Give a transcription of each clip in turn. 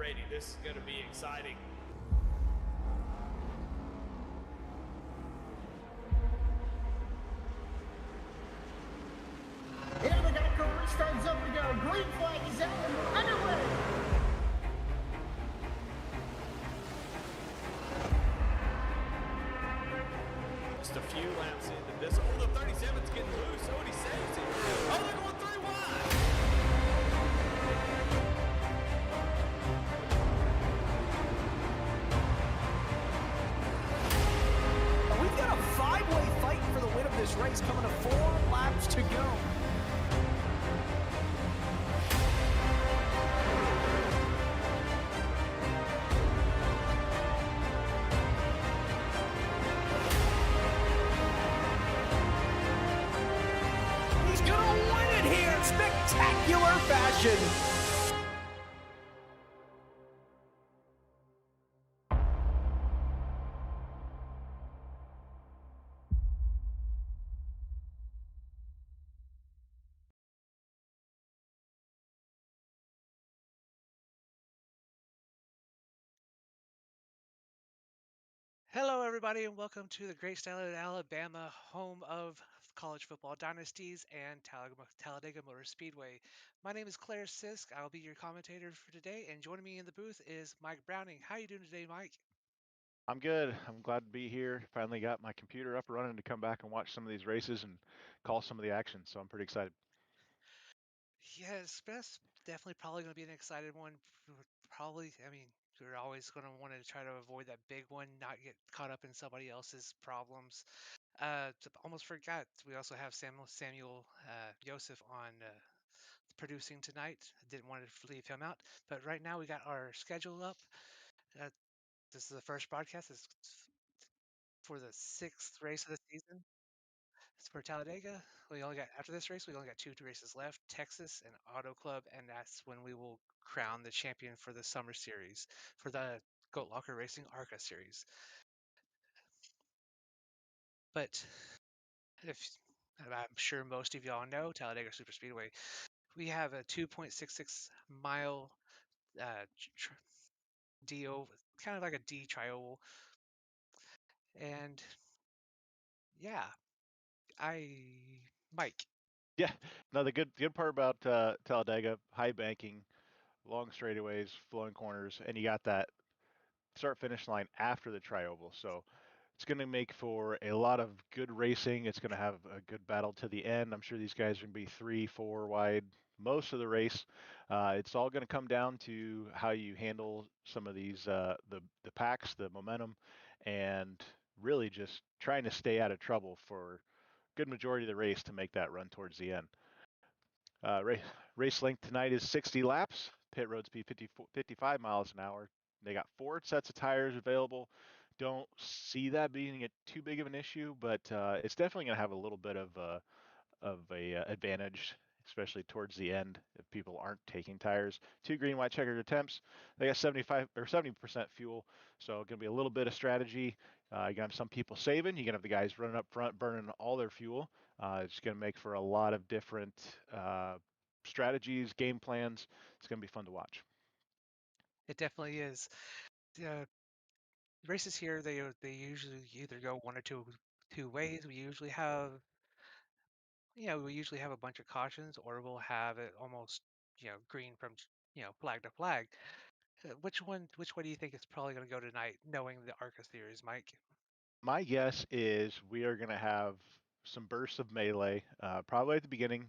ready. This is going to be exciting. And we got a car restart zone to go. Green flag is out and we're underway. Just a few laps into this. Oh, the 37's getting loose. Oh, and he saves it. Oh, they're going 3 wide. We've got a 5-way fight for the win of this race coming to 4 laps to go. He's gonna win it here in spectacular fashion. Hello, everybody, and welcome to the great state of Alabama, home of college football dynasties and Talladega Motor Speedway. My name is Claire Sisk. I'll be your commentator for today, and joining me in the booth is Mike Browning. How are you doing today, Mike? I'm good. I'm glad to be here. Finally got my computer up and running to come back and watch some of these races and call some of the action. So I'm pretty excited. Yes, that's definitely probably going to be an excited one. Probably, I mean, you're always going to want to try to avoid that big one, not get caught up in somebody else's problems. Almost forgot. We also have Samuel Joseph on producing tonight. I didn't want to leave him out, but right now we got our schedule up. Uh, this is the first broadcast. It's for the 6th race of the season. It's for Talladega. We only got after this race. We only got 2 races left: Texas and Auto Club, and that's when we will crown the champion for the Summer Series for the Goat Locker Racing ARCA Series. But if I'm sure most of y'all know Talladega Super Speedway, we have a 2.66 mile D oval, kind of like a D trioval. And yeah, Mike, Yeah. No, the good part about Talladega, high banking, long straightaways, flowing corners, and you got that start finish line after the trioval. So it's going to make for a lot of good racing. It's going to have a good battle to the end. I'm sure these guys are going to be 3, 4 wide most of the race. It's all going to come down to how you handle some of these the packs, the momentum, and really just trying to stay out of trouble for a good majority of the race to make that run towards the end. Race length tonight is 60 laps. Pit road speed 55 miles an hour. They got 4 sets of tires available. Don't see that being too big of an issue, but it's definitely going to have a little bit of a advantage, especially towards the end if people aren't taking tires. 2 green, white checkered attempts. They got 75 or 70% fuel, so going to be a little bit of strategy. You're going to have some people saving. You're going to have the guys running up front, burning all their fuel. It's going to make for a lot of different strategies, game plans. It's going to be fun to watch. it definitely is. The races here, they usually either go one or two ways. We usually have a bunch of cautions, or we'll have it almost green from flag to flag. Which way do you think it's probably going to go tonight, knowing the ARCA theories, Mike? My guess is we are going to have some bursts of melee, probably at the beginning.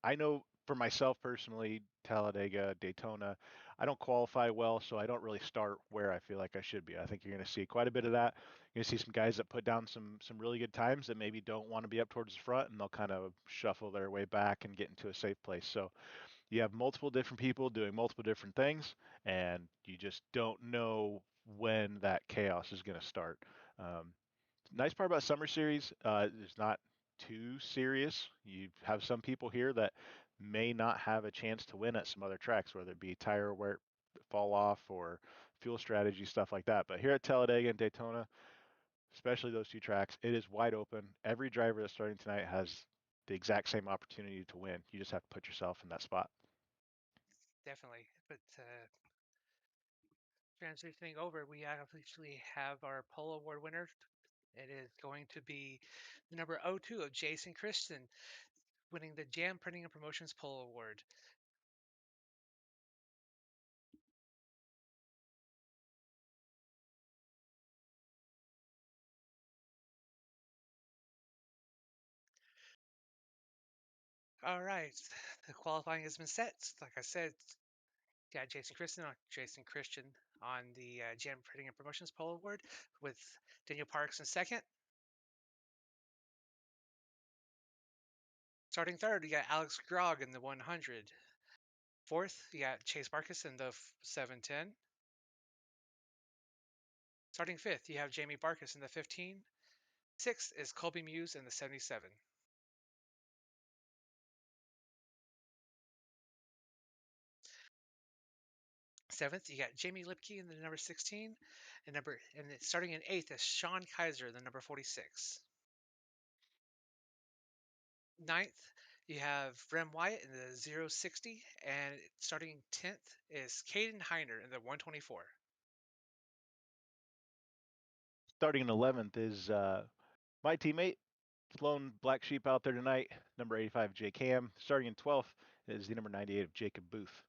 I know for myself personally, Talladega, Daytona, I don't qualify well, so I don't really start where I feel like I should be. I think you're going to see quite a bit of that. You're going to see some guys that put down some really good times that maybe don't want to be up towards the front, and they'll kind of shuffle their way back and get into a safe place. So you have multiple different people doing multiple different things, and you just don't know when that chaos is going to start. Um, Nice part about Summer Series, it's not too serious. You have some people here that may not have a chance to win at some other tracks, whether it be tire wear, fall off, or fuel strategy, stuff like that. But here at Talladega and Daytona, especially those 2 tracks, it is wide open. Every driver that's starting tonight has the exact same opportunity to win. You just have to put yourself in that spot. Definitely, but transitioning over, we actually have our pole award winner. It is going to be the number 02 of Jason Christian, winning the Jam Printing and Promotions Pole Award. All right, the qualifying has been set. Like I said, got Jason Christian on the Jam Printing and Promotions Pole Award, with Daniel Parks in second. Starting third, you got Alex Grog in the 100. Fourth, you got Chase Marcus in the 710. Starting fifth, you have Jamie Barkus in the 15. Sixth is Colby Muse in the 77. Seventh, you got Jamie Lipke in the number 16, and starting in eighth is Sean Kaiser, the number 46. Ninth, you have Rem Wyatt in the 060, and starting 10th is Caden Heiner in the 124. Starting in 11th is my teammate, lone black sheep out there tonight, number 85, Jay Cam. Starting in 12th is the number 98 of Jacob Booth.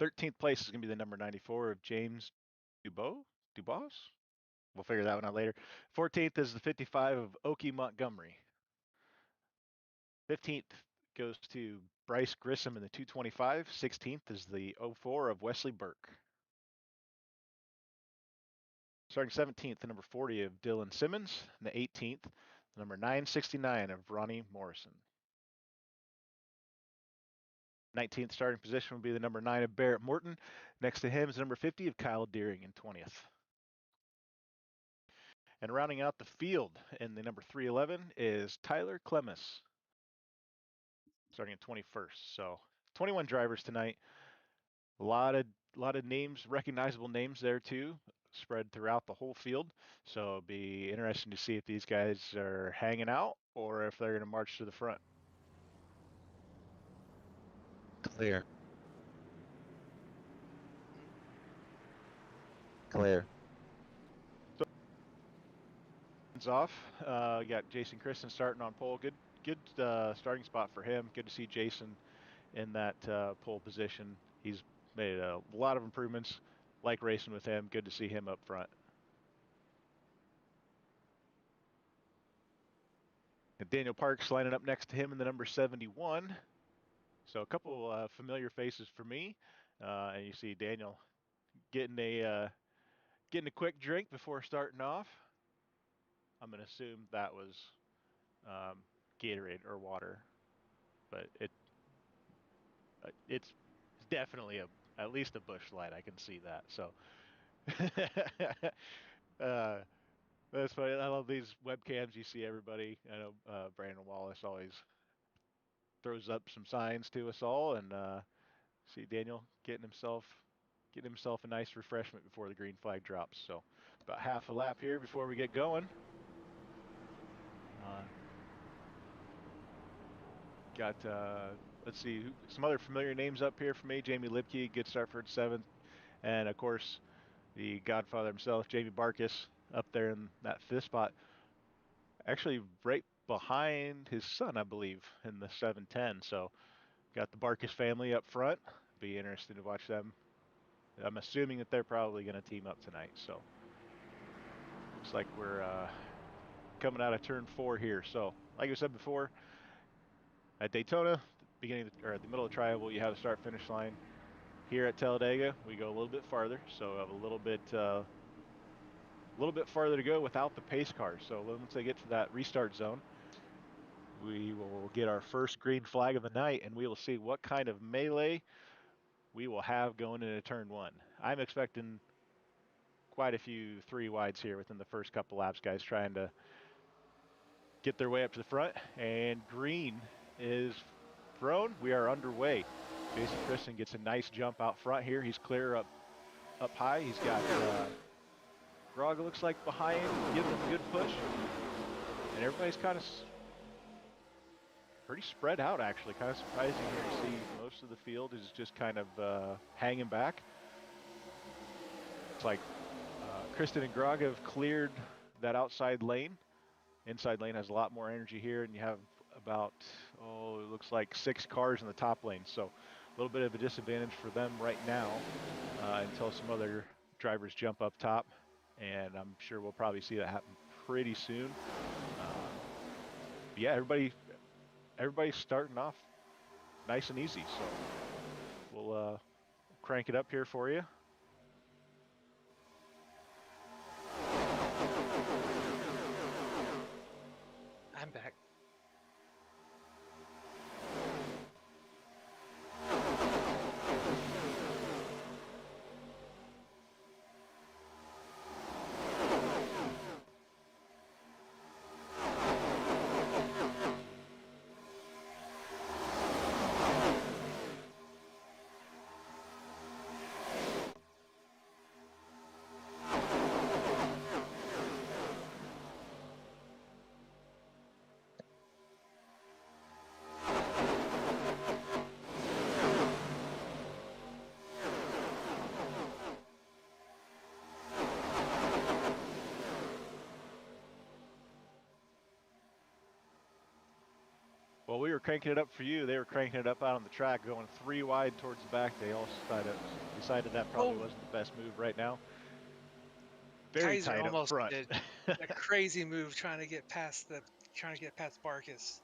13th place is going to be the number 94 of James Dubos? We'll figure that one out later. 14th is the 55 of Okie Montgomery. 15th goes to Bryce Grissom in the 225. 16th is the 04 of Wesley Burke. Starting 17th, the number 40 of Dylan Simmons. And the 18th, the number 969 of Ronnie Morrison. 19th starting position will be the number 9 of Barrett Morton. Next to him is number 50 of Kyle Deering in 20th. And rounding out the field in the number 311 is Tyler Clemis, starting at 21st. So 21 drivers tonight. A lot of names, recognizable names there too, spread throughout the whole field. So it'll be interesting to see if these guys are hanging out or if they're going to march to the front. Clear. Clear. So, off. We got Jason Christen starting on pole. Good starting spot for him. Good to see Jason in that pole position. He's made a lot of improvements. Like racing with him. Good to see him up front. And Daniel Parks lining up next to him in the number 71. So a couple familiar faces for me. And you see Daniel getting a quick drink before starting off. I'm going to assume that was Gatorade or water, but it's definitely at least a Busch Light. I can see that. So that's funny. I love these webcams. You see everybody. I know Brandon Wallace always throws up some signs to us all, and see Daniel getting himself a nice refreshment before the green flag drops. So about half a lap here before we get going. Got let's see, some other familiar names up here for me. Jamie Lipke, good start for 7th, and of course the Godfather himself, Jamie Barkus, up there in that 5th spot. Actually, right behind his son, I believe, in the 710. So got the Barkus family up front. Be interesting to watch them. I'm assuming that they're probably going to team up tonight. So looks like we're coming out of turn 4 here. So like I said before, at Daytona, at the middle of the triangle, you have the start-finish line. Here at Talladega, we go a little bit farther, so we have a little bit farther to go without the pace car. So once they get to that restart zone, we will get our first green flag of the night, and we will see what kind of melee we will have going into turn 1. I'm expecting quite a few 3-wides here within the first couple laps, guys trying to get their way up to the front, and green is thrown. We are underway. Jason Christen gets a nice jump out front here. He's clear up high. He's got Grog, looks like, behind, giving him a good push. And everybody's kind of pretty spread out, actually. Kind of surprising here to see most of the field is just kind of hanging back. looks like Kristen and Grog have cleared that outside lane. Inside lane has a lot more energy here, and you have about, it looks like 6 cars in the top lane. So a little bit of a disadvantage for them right now until some other drivers jump up top. And I'm sure we'll probably see that happen pretty soon. Yeah, everybody's starting off nice and easy. So we'll crank it up here for you. I'm back. Well, we were cranking it up for you. They were cranking it up out on the track, going 3 wide towards the back. They all decided that probably wasn't the best move right now. Very Kaiser tight up almost front. did a crazy move trying to get past Barkus.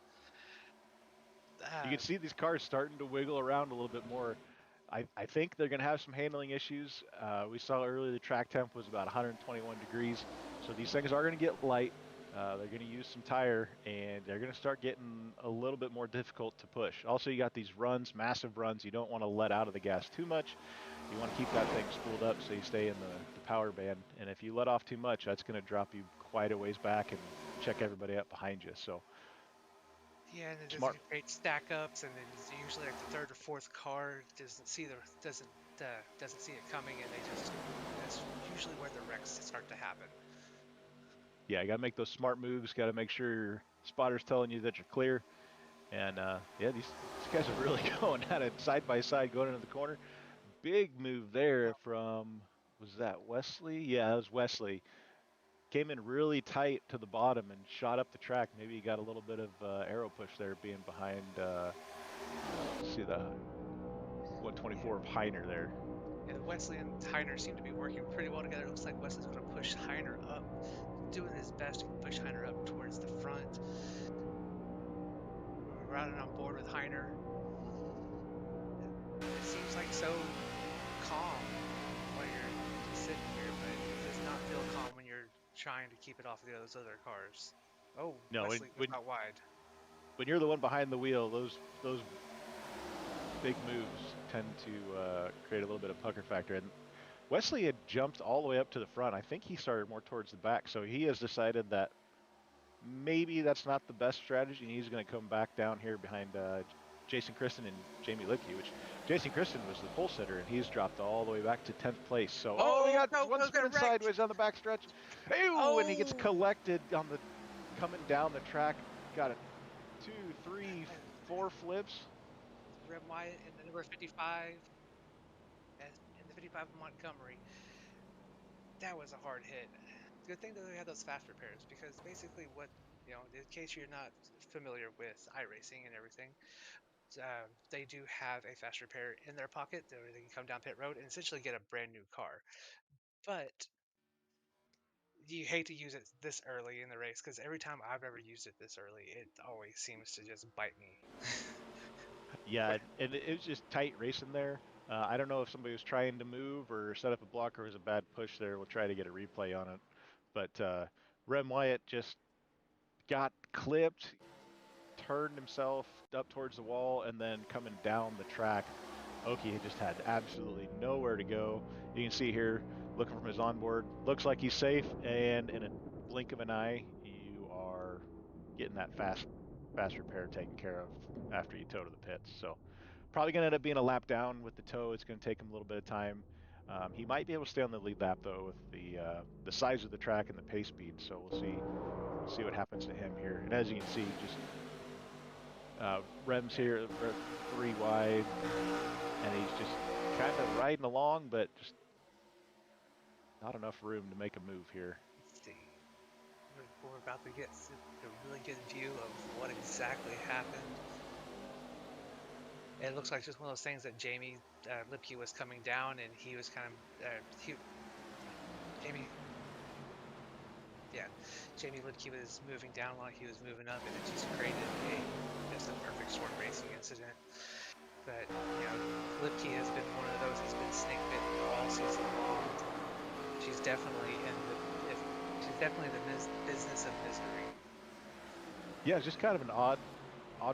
You can see these cars starting to wiggle around a little bit more. I think they're going to have some handling issues. We saw earlier the track temp was about 121 degrees. So these things are going to get light. They're going to use some tire, and they're going to start getting a little bit more difficult to push. Also, you got these runs, massive runs. You don't want to let out of the gas too much. You want to keep that thing spooled up so you stay in the power band. And if you let off too much, that's going to drop you quite a ways back and check everybody up behind you. So Yeah, and it smart. doesn't create stack ups, and then it's usually like the 3rd or 4th car doesn't see it coming, and that's usually where the wrecks start to happen. Yeah, you got to make those smart moves. Got to make sure your spotter's telling you that you're clear. And yeah, these guys are really going at it side by side, going into the corner. Big move there from, was that Wesley? Yeah, that was Wesley. Came in really tight to the bottom and shot up the track. Maybe he got a little bit of arrow push there, being behind. See the 124 of Heiner there. Yeah, Wesley and Heiner seem to be working pretty well together. It looks like Wesley's going to push Heiner up, doing his best to push Heiner up towards the front. We're riding on board with Heiner. It seems like so calm while you're sitting here, but it does not feel calm when you're trying to keep it off of those other cars. Oh, No, Wesley was not wide. When you're the one behind the wheel, those big moves tend to create a little bit of pucker factor. And Wesley had jumped all the way up to the front. I think he started more towards the back, so he has decided that maybe that's not the best strategy, and he's going to come back down here behind Jason Kristen and Jamie Lipke, which Jason Kristen was the pole sitter, and he's dropped all the way back to 10th place. So, we got one spinning sideways on the back stretch. And he gets collected on the coming down the track. Got it. 2, 3, 4 flips. Rem Wyatt in the number 55, in the 55 of Montgomery. That was a hard hit. Good thing that they had those fast repairs, because basically in case you're not familiar with iRacing and everything, they do have a fast repair in their pocket. They can come down pit road and essentially get a brand new car. But you hate to use it this early in the race, because every time I've ever used it this early, it always seems to just bite me. Yeah, and it was just tight racing there. I don't know if somebody was trying to move or set up a block, or it was a bad push there. We'll try to get a replay on it. But Rem Wyatt just got clipped, turned himself up towards the wall, and then coming down the track, Oki just had absolutely nowhere to go. You can see here, looking from his onboard, looks like he's safe, and in a blink of an eye, you are getting that fast repair taken care of after you tow to the pits. So probably going to end up being a lap down with the tow. It's going to take him a little bit of time. He might be able to stay on the lead lap though, with the size of the track and the pace speed. So we'll see what happens to him here. And as you can see, just Rem's here 3 wide, and he's just kind of riding along, but just Not enough room to make a move here. Let's see. We're about to get a really good view of what exactly happened. It looks like just one of those things that Jamie Lipke was coming down, and he was kind of Jamie. Yeah, Jamie Lipke was moving down while he was moving up, and it just created just a perfect short racing incident. But Lipke has been one of those that's been snake bitten all season long. She's definitely she's definitely the business of misery. Yeah, it's just kind of an odd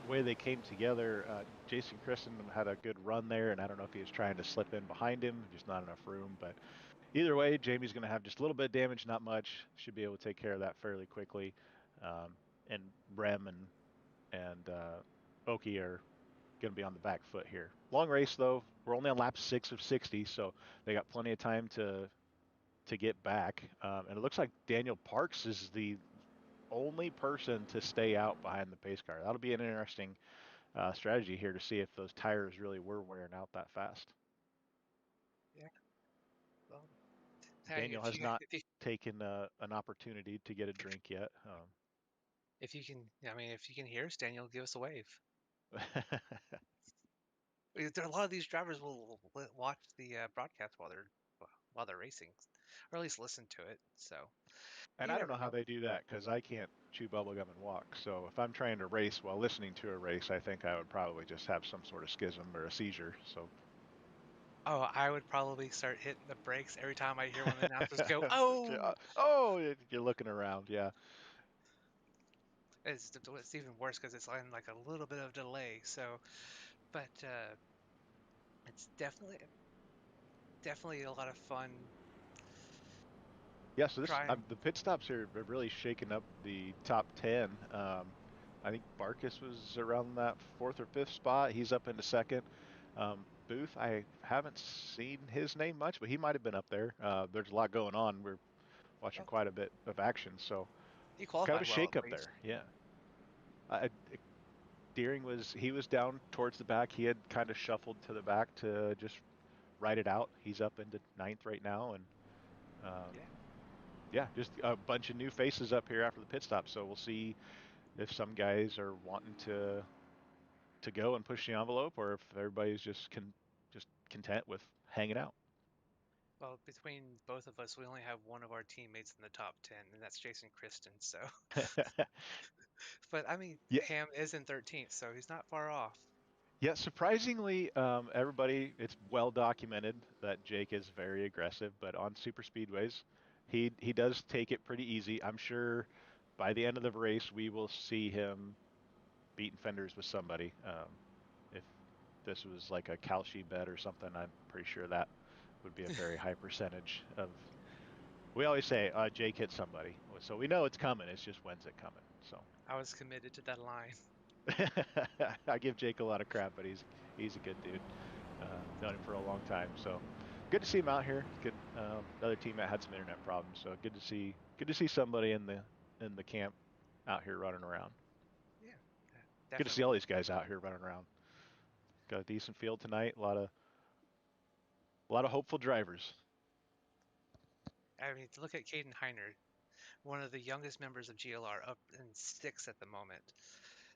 way they came together. Jason Kristen had a good run there, and I don't know if he was trying to slip in behind him, just not enough room. But either way, Jamie's going to have just a little bit of damage, not much. Should be able to take care of that fairly quickly. And Rem and Oki are going to be on the back foot here. Long race though. We're only on lap 6 of 60, so they got plenty of time to get back. And it looks like Daniel Parks is the only person to stay out behind the pace car. That'll be an interesting strategy here to see if those tires really were wearing out that fast. Yeah. Well, hey, Daniel has not taken an opportunity to get a drink yet. If you can, I mean, if you can hear us, Daniel, give us a wave. There are a lot of these drivers will watch the broadcast while they're racing, or at least listen to it. So And you I don't never know how know. they do that because I can't chew bubblegum and walk. So if I'm trying to race while listening to a race, I think I would probably just have some sort of schism or a seizure. So Oh, I would probably start hitting the brakes every time I hear one of the announcers go, "Oh!" oh, you're looking around. Yeah. It's even worse because it's on like a little bit of delay. So, but it's definitely a lot of fun Yeah, so this trying. the pit stops here have really shaken up the top 10. I think Barkus was around that fourth or fifth spot. He's up into second. Booth, I haven't seen his name much, but he might have been up there. There's a lot going on. We're watching Well, quite a bit of action, so he kind of qualified a well at shake up least. there. Yeah. I, Deering was down towards the back. He had kind of shuffled to the back to just ride it out. He's up into ninth right now, and um, Yeah. yeah, just a bunch of new faces up here after the pit stop. So we'll see if some guys are wanting to go and push the envelope, or if everybody's just content with hanging out. Well, between both of us, we only have one of our teammates in the top 10, and that's Jason Kristen. So, but I mean, Yeah, Ham is in 13th, so he's not far off. yeah. Surprisingly, everybody, it's well documented that Jake is very aggressive, but on super speedways, he does take it pretty easy. I'm sure by the end of the race, we will see him beating fenders with somebody. If this was like a Kalshi bet or something, I'm pretty sure that would be a very high percentage of. We always say Jake hit somebody, so we know it's coming. It's just when's it coming. So I was committed to that line. I give Jake a lot of crap, but he's a good dude. Known him for a long time, so good to see him out here. Good. Another teammate had some internet problems, so good to see somebody in the camp out here running around. Yeah, Good to see all definitely. these guys out here running around. Got a decent field tonight. A lot of hopeful drivers. I mean, to look at Caden Heiner, one of the youngest members of GLR, up in sixth at the moment,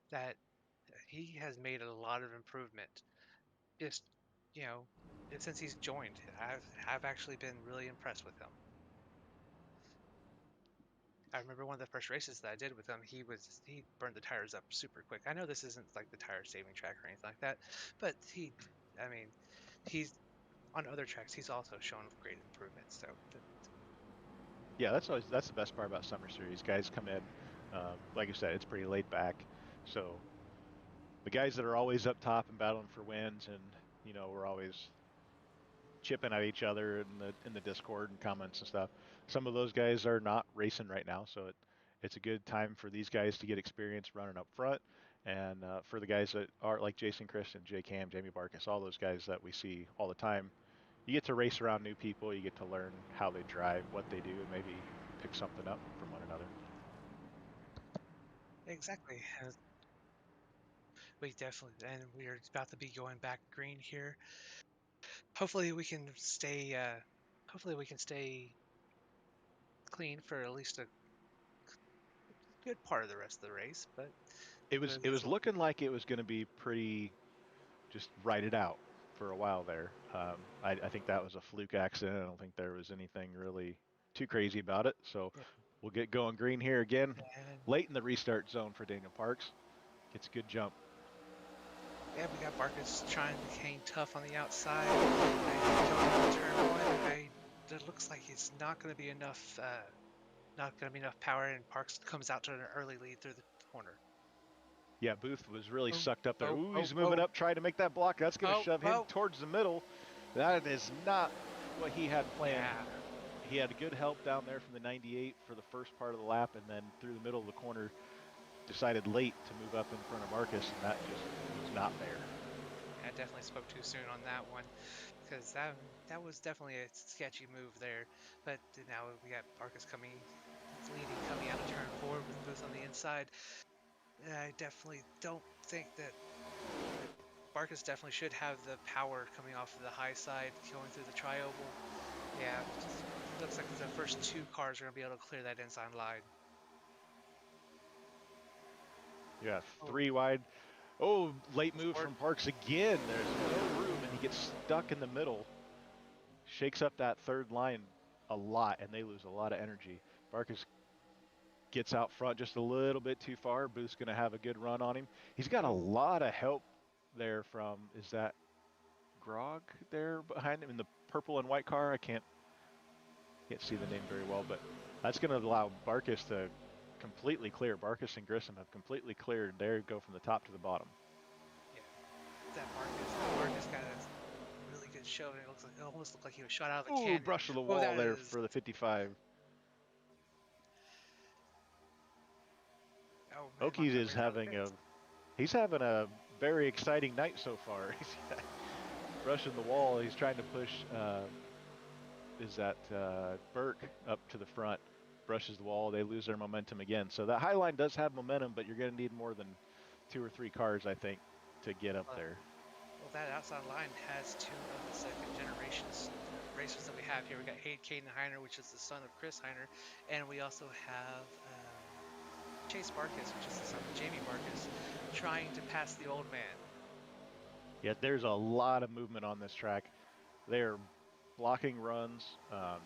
that he has made a lot of improvement. Just, you know, since he's joined, I've actually been really impressed with him. I remember one of the first races that I did with him, he burned the tires up super quick. I know this isn't like the tire saving track or anything like that, but I mean, he's on other tracks. He's also shown great improvements. So Yeah, that's the best part about Summer Series. Guys come in, like you said, it's pretty laid back. So the guys that are always up top and battling for wins, and we're always chipping at each other in the Discord and comments and stuff. Some of those guys are not racing right now, so it's a good time for these guys to get experience running up front, and for the guys that are like Jason Christian, Jake Ham, Jamie Barkus, all those guys that we see all the time. You get to race around new people. You get to learn how they drive, what they do, and maybe pick something up from one another. exactly, we definitely, and we are about to be going back green here. Hopefully we can stay. Hopefully we can stay clean for at least a good part of the rest of the race, but It was looking like it was going to be pretty just write it out for a while there. I think that was a fluke accident. I don't think there was anything really too crazy about it. So yeah, we'll get going green here again. and Late in the restart zone for Daniel Parks. Gets a good jump. yeah, we got Barkus trying to hang tough on the outside. Going into turn one, it looks like it's not going to be enough. Not going to be enough power, and Parks comes out to an early lead through the corner. Yeah, Booth was really Oh, sucked up there. oh, Ooh, oh, he's moving oh, up, trying to make that block. That's going to oh, shove him oh. towards the middle. That is not what he had planned. Yeah, He had good help down there from the 98 for the first part of the lap, and then through the middle of the corner, decided late to move up in front of Marcus, and that just was not fair. I definitely spoke too soon on that one, because that was definitely a sketchy move there. But now we got Barkus coming out of turn four with Booth on the inside. I definitely don't think that Barkus definitely should have the power coming off of the high side, going through the tri-oval. Yeah, it looks like the first two cars are going to be able to clear that inside line. Yeah, Oh, 3 wide. Oh, late move Ford. from Parks again. There's no room, and he gets stuck in the middle. Shakes up that third line a lot, and they lose a lot of energy. Barkus gets out front just a little bit too far. Booth's going to have a good run on him. He's got a Oh, lot of help there from, is that Grog there behind him in the purple and white car? I can't see the name very well, but that's going to allow Barkus to completely clear. Barkus and Grissom have completely cleared. There you go from the top to the bottom. yeah, that Marcus got a really good show, and it almost looked like he was shot out of a Ooh, cannon. brush of the Oh, wall that there is. for the 55. Oh man, Okies is Montgomery out of the having pits. he's having a very exciting night so far. He's brushing the wall. He's trying to push, Burke up to the front, brushes the wall. They lose their momentum again. So that high line does have momentum, but you're going to need more than 2 or 3 cars, I think, to get up there. Well, that outside line has two of the second generation racers that we have here. We got Caden Heiner, which is the son of Chris Heiner, and we also have Chase Barkus, which is the son of Jamie Barkus, trying to pass the old man. Yeah, there's a lot of movement on this track. They're blocking runs,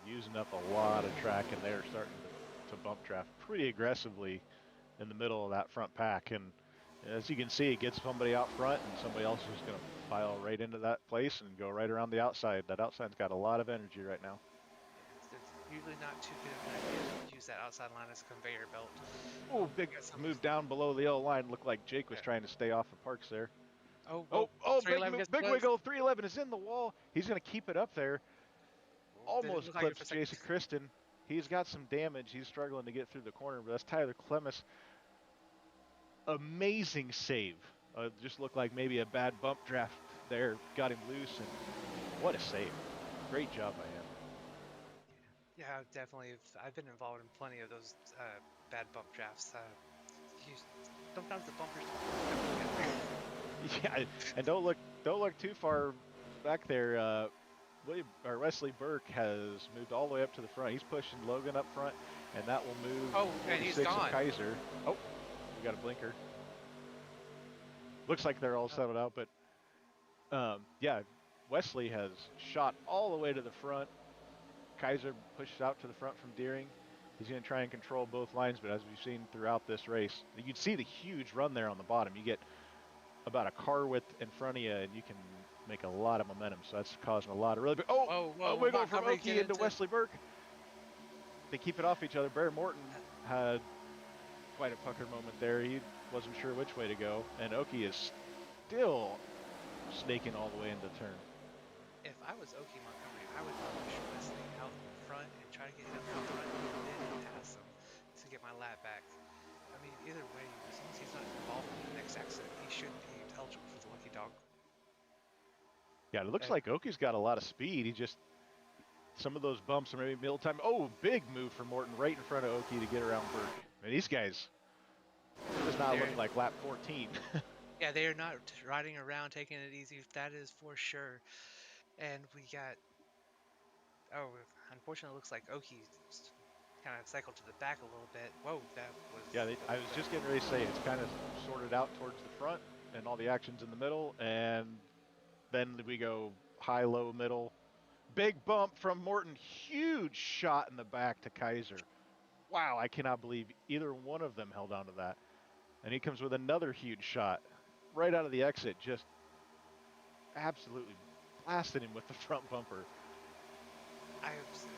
using up a lot of track, and they're starting to bump draft pretty aggressively in the middle of that front pack. And as you can see, it gets somebody out front, and somebody else is going to file right into that place and go right around the outside. That outside's got a lot of energy right now. It's usually not too good of an idea to use that outside line as a conveyor belt. Oh, big move down below the yellow line. Looked like Jake was trying to stay off of Parks there. Oh, Big 311 move, gets big close. wiggle. 311 is in the wall. He's going to keep it up there. Did it Almost look like it for clips a second? Jason Kristen. He's got some damage. He's struggling to get through the corner, but that's Tyler Clemis. Amazing save. Just looked like maybe a bad bump draft there. Got him loose, and what a save. Great job by him. Yeah, definitely. I've been involved in plenty of those bad bump drafts. Sometimes the bumpers don't Yeah, and don't look too far back there. Wesley Burke has moved all the way up to the front. He's pushing Logan up front, and that will move. Oh, and he's 46 of gone. Kaiser. Oh, we got a blinker. Looks like they're all settled out, but yeah, Wesley has shot all the way to the front. Kaiser pushes out to the front from Deering. He's going to try and control both lines, but as we've seen throughout this race, you can see the huge run there on the bottom. You get about a car width in front of you, and you can make a lot of momentum. So that's causing a lot of really big. A wiggle from Oki into Wesley Burke. They keep it off each other. Bear Morton had quite a pucker moment there. He wasn't sure which way to go, and Oki is still snaking all the way into turn. If I was Oki Montgomery, I would push Wesley out in front and try to get him out front and then pass him to get my lap back. I mean, either way, as long as he's not involved in the next accident, he should be eligible for the lucky dog. Yeah, it looks like Oki's got a lot of speed. He just, some of those bumps are maybe middle time. Oh, big move for Morton right in front of Oki to get around Burke. I mean, these guys, it does not look like lap 14. Yeah, they are not riding around taking it easy. That is for sure. And we got, unfortunately, it looks like Oki kind of cycled to the back a little bit. Whoa, that was. Yeah, I was just getting ready to say it's kind of sorted out towards the front, and all the action's in the middle, and then we go high, low, middle. Big bump from Morton. Huge shot in the back to Kaiser. Wow, I cannot believe either one of them held on to that. And he comes with another huge shot right out of the exit, just absolutely blasted him with the front bumper.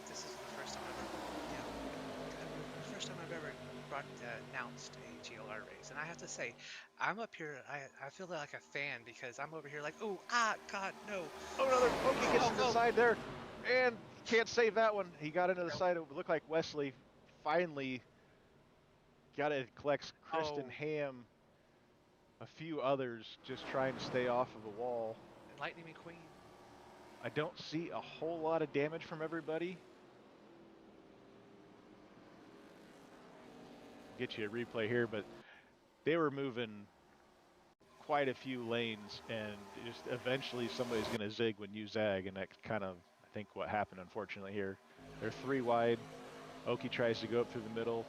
This is the first time I've ever, you know, the first time I've ever announced a GLR race, and I have to say, I'm up here. I feel like a fan because I'm over here like, oh, God, no. Oh, another Okie gets Oh, into the oh. side there, and can't save that one. He got into the No. side. It looked like Wesley finally got it. Collects Kristen Oh, Ham, a few others just trying to stay off of the wall. Lightning McQueen. I don't see a whole lot of damage from everybody. Get you a replay here, but they were moving quite a few lanes, and just eventually somebody's going to zig when you zag, and that's kind of, I think, what happened, unfortunately, here. They're 3 wide. Okie tries to go up through the middle,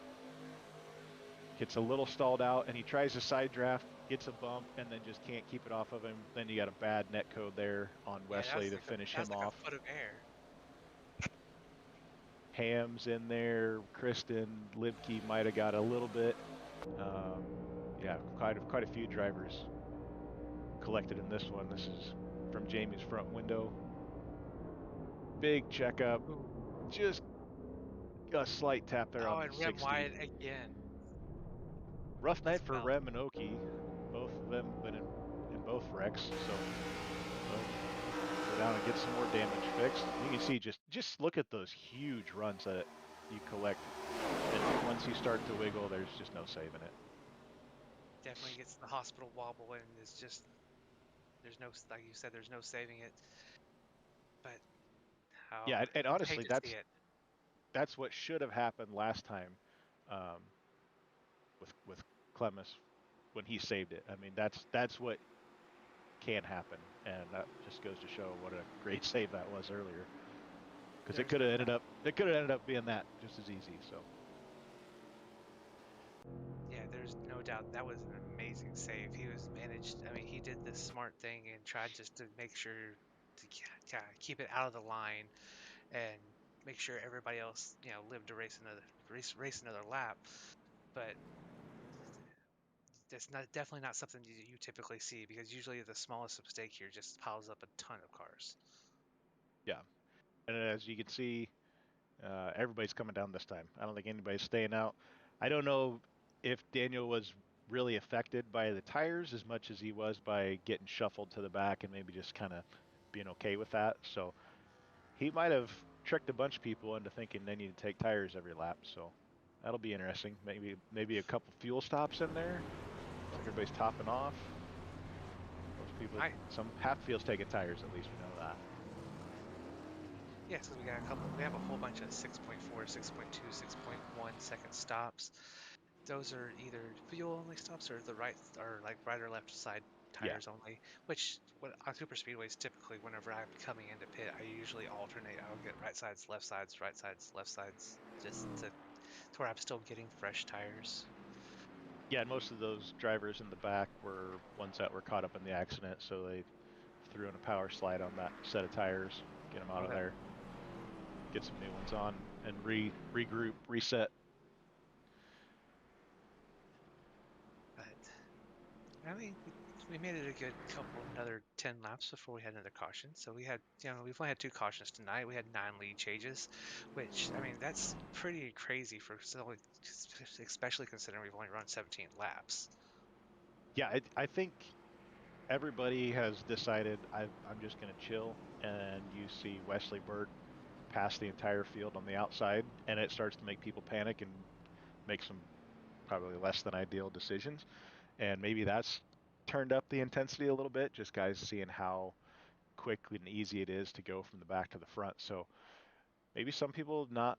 gets a little stalled out, and he tries to side draft, gets a bump, and then just can't keep it off of him. Then you got a bad net code there on Yeah, Wesley to finish that's him like off. a foot of air. Ham's in there. Kristen, Libke might have got a little bit. Yeah, quite a few drivers collected in this one. This is from Jamie's front window. Big checkup. Just a slight tap there Oh, on and the rim 60. wide again. Rough night for Well. Rem and Oki. Both of them been in both wrecks, so they'll go down and get some more damage fixed. You can see just look at those huge runs that you collect. And once you start to wiggle, there's just no saving it. Definitely gets the hospital wobble, and it's just there's no, like you said, there's no saving it. But Yeah, and I hate honestly, to see it. that's what should have happened last time um, with Clemens when he saved it. I mean, that's what can happen, and that just goes to show what a great save that was earlier. Because it could have ended up being that just as easy. So Yeah, there's no doubt that was an amazing save. He was managed. I mean, he did this smart thing and tried just to make sure to keep it out of the line and make sure everybody else, lived to race another lap. But that's definitely not something you typically see, because usually the smallest mistake here just piles up a ton of cars. yeah, and as you can see, everybody's coming down this time. I don't think anybody's staying out. I don't know if Daniel was really affected by the tires as much as he was by getting shuffled to the back and maybe just kind of being okay with that. So he might have tricked a bunch of people into thinking they need to take tires every lap. So that'll be interesting. Maybe a couple fuel stops in there. Looks like everybody's topping off. Most people, some half field's taking tires, at least we know that. Yeah, so we have a whole bunch of 6.4, 6.2, 6.1 second stops. Those are either fuel only stops or like right or left side Yeah. tires only, which on super speedways, typically whenever I'm coming into pit, I usually alternate. I'll get right sides, left sides, right sides, left sides, just to where I'm still getting fresh tires. Yeah, and most of those drivers in the back were ones that were caught up in the accident, so they threw in a power slide on that set of tires, get them out of there, get some new ones on, and regroup, reset. But I mean, we made it a good another 10 laps before we had another caution. So we had, we've only had 2 cautions tonight. We had 9 lead changes, which, I mean, that's pretty crazy especially considering we've only run 17 laps. Yeah, I think everybody has decided I'm just going to chill, and you see Wesley Burt pass the entire field on the outside, and it starts to make people panic and make some probably less than ideal decisions. And maybe that's turned up the intensity a little bit, just guys seeing how quick and easy it is to go from the back to the front. So maybe some people not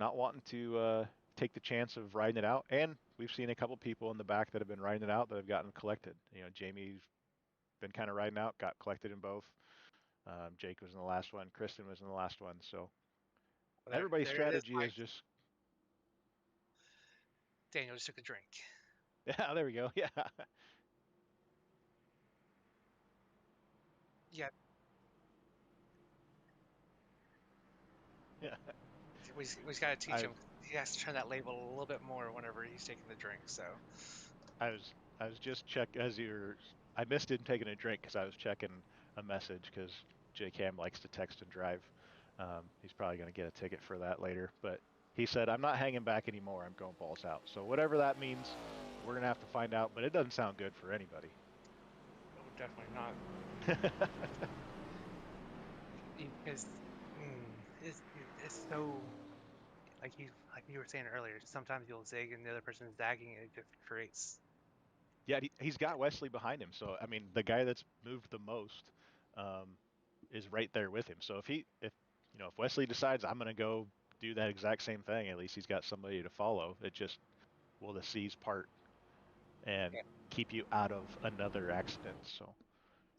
wanting to take the chance of riding it out. And we've seen a couple people in the back that have been riding it out that have gotten collected. Jamie's been kind of riding out, got collected in both. Jake was in the last one. Kristen was in the last one. So everybody's There it is, strategy is Mike. just Daniel just took a drink. Yeah, there we go. Yeah. Yeah, Yeah. we got to teach I him. He has to turn that label a little bit more whenever he's taking the drink. So I was just as you were. I missed him taking a drink because I was checking a message because J Cam likes to text and drive. He's probably going to get a ticket for that later. But he said, "I'm not hanging back anymore. I'm going balls out." So whatever that means, we're going to have to find out. But it doesn't sound good for anybody. no, definitely not. Because it's so like you were saying earlier. Sometimes you'll zig and the other person's zagging, and it just creates. Yeah, he's got Wesley behind him. So I mean, the guy that's moved the most um, is right there with him. So if if Wesley decides I'm going to go do that exact same thing, at least he's got somebody to follow. It just will the seas part and Yeah, keep you out of another accident. So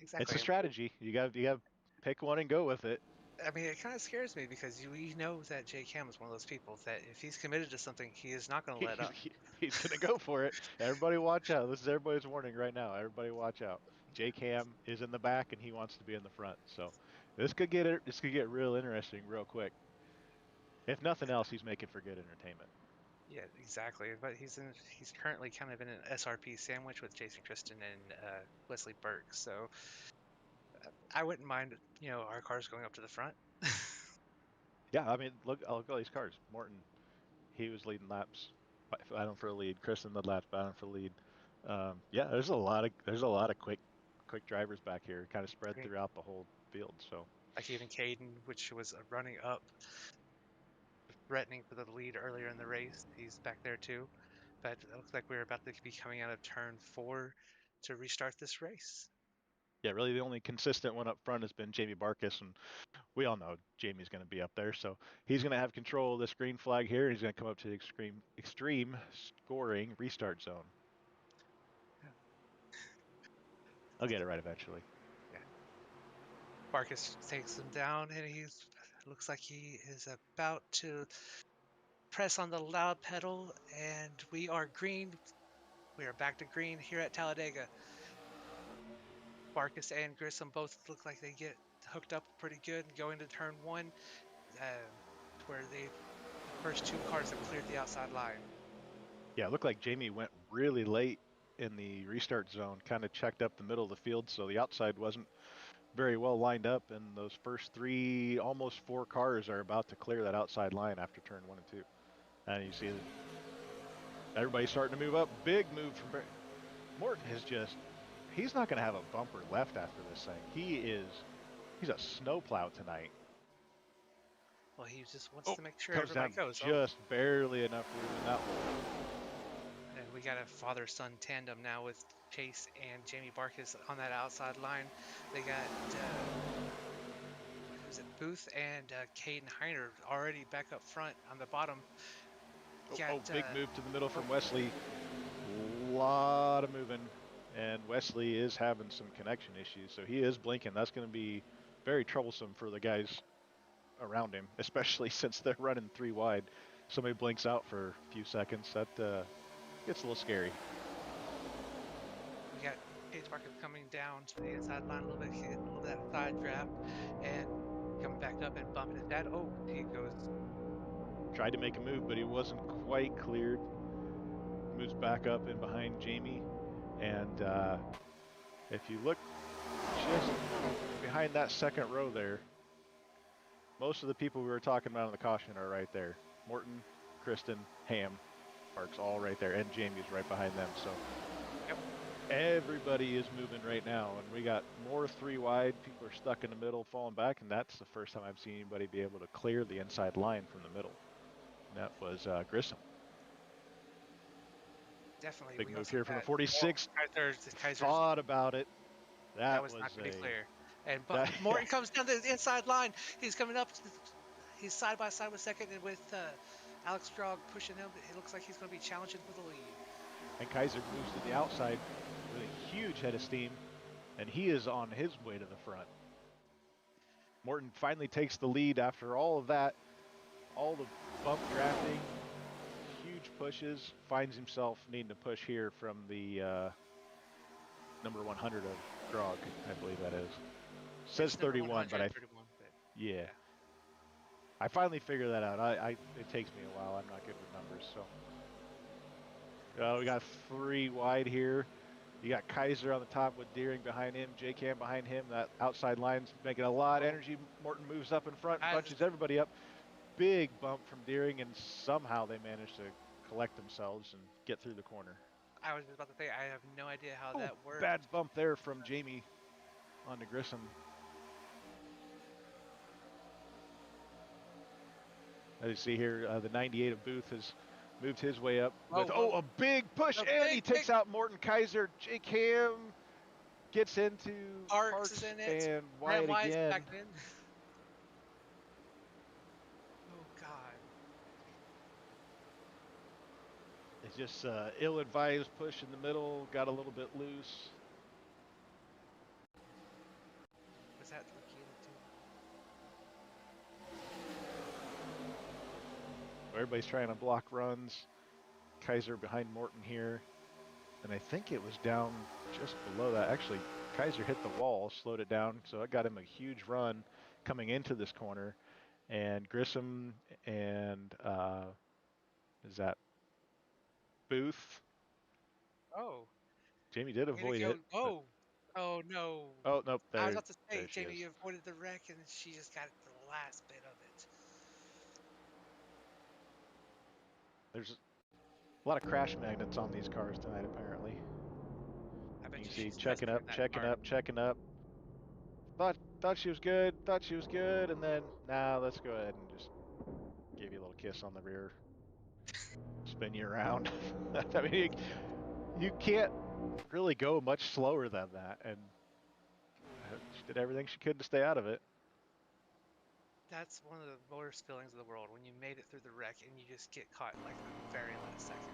it's exactly. a strategy. You got to pick one and go with it. I mean, it kind of scares me because you know that Jay Cam is one of those people that if he's committed to something, he is not going to let He's up. he's gonna go for it. Everybody watch out. This is everybody's warning right now. Everybody watch out. J Cam is in the back and he wants to be in the front. So this could get real interesting real quick. If nothing else, he's making for good entertainment. Yeah, exactly. But he's currently kind of in an SRP sandwich with Jason Kristen and Wesley Burke. So I wouldn't mind, our cars going up to the front. Yeah, I mean, look at all these cars. Morton, he was leading laps, battling for a lead. Kristen led laps, battling for lead. Yeah, there's a lot of quick drivers back here, kind of spread I mean, throughout the whole field. So like even Caden, which was running up, threatening for the lead earlier in the race, he's back there too. But it looks like we're about to be coming out of turn 4 to restart this race. yeah, really the only consistent one up front has been Jamie Barkus, and we all know Jamie's going to be up there. So he's going to have control of this green flag here. He's going to come up to the extreme scoring restart zone. I'll get it right eventually. Yeah. Marcus takes him down, and looks like he is about to press on the loud pedal, and we are green. We are back to green here at Talladega. Barkus and Grissom both look like they get hooked up pretty good going to turn 1, where the first 2 cars have cleared the outside line. Yeah, it looked like Jamie went really late in the restart zone, kind of checked up the middle of the field, so the outside wasn't very well lined up, and those first 3, almost 4 cars are about to clear that outside line after turn 1 and 2. And you see everybody's starting to move up. Big move from Morton he's not going to have a bumper left after this thing. He's a snowplow tonight. Well, he just wants Oh, to make sure comes down everybody goes. just barely enough room in that hole. And we got a father-son tandem now with Chase and Jamie Barkus on that outside line. They got who's it, Booth and Caden Heiner already back up front on the bottom. Big move to the middle from Wesley. Lot of moving, and Wesley is having some connection issues, so he is blinking. That's going to be very troublesome for the guys around him, especially since they're running 3 wide. Somebody blinks out for a few seconds. That gets a little scary. We got Chase Barkus coming down to the inside line a little bit, hitting a little bit of that side draft, and coming back up and bumping his dad. Oh, he goes. Tried to make a move, but he wasn't quite cleared. Moves back up in behind Jamie, and if you look just behind that second row there, most of the people we were talking about in the caution are right there. Morton, Kristen, Ham, Parks, all right there, and Jamie's right behind them. So Yep. Everybody is moving right now, and we got more 3 wide. People are stuck in the middle, falling back, and that's the first time I've seen anybody be able to clear the inside line from the middle. And that was Grissom. Definitely. Big we move also here from the had 46. Kaiser's Thought about it. that was not going to be clear. And but Morton comes down the inside line. He's coming up. He's side by side with second, and with Alex Strog pushing him. It looks like he's going to be challenging for the lead. And Kaiser moves to the outside with a huge head of steam, and he is on his way to the front. Morton finally takes the lead after all of that, all the bump drafting, huge pushes, finds himself needing to push here from the number 100 of Grog, I believe that is. Says It's number 31, but 131, but yeah. I finally figured that out. It takes me a while. I'm not good with numbers, so. We got 3 wide here. You got Kaiser on the top with Deering behind him, J-Cam behind him. That outside line's making a lot of energy. Morton moves up in front, bunches everybody up. Big bump from Deering, and somehow they managed to collect themselves and get through the corner. I was just about to say, I have no idea how that worked. Bad bump there from Jamie onto Grissom. As you see here, the 98 of Booth has moved his way up with, a big push, and he takes out Morton Kaiser. Jake Ham gets into Parks in it. And Wyatt again. Back in. Oh, God. It's just ill-advised push in the middle, got a little bit loose. Was that Lakina too? Everybody's trying to block runs. Kaiser behind Morton here. And I think it was down just below that. Actually, Kaiser hit the wall, slowed it down, so it got him a huge run coming into this corner. And Grissom and, is that Booth? Oh. Jamie did avoid it. Oh no. Oh, nope. I was about to say, there she Jamie, is. you avoided the wreck, and she just got the last bit of it. There's a lot of crash magnets on these cars tonight, apparently. I bet you you see she's checking up, car. checking up. Thought she was good, and then, nah, let's go ahead and just give you a little kiss on the rear. Spin you around. I mean, you can't really go much slower than that, and she did everything she could to stay out of it. That's one of the worst feelings of the world, when you made it through the wreck and you just get caught like the very last second.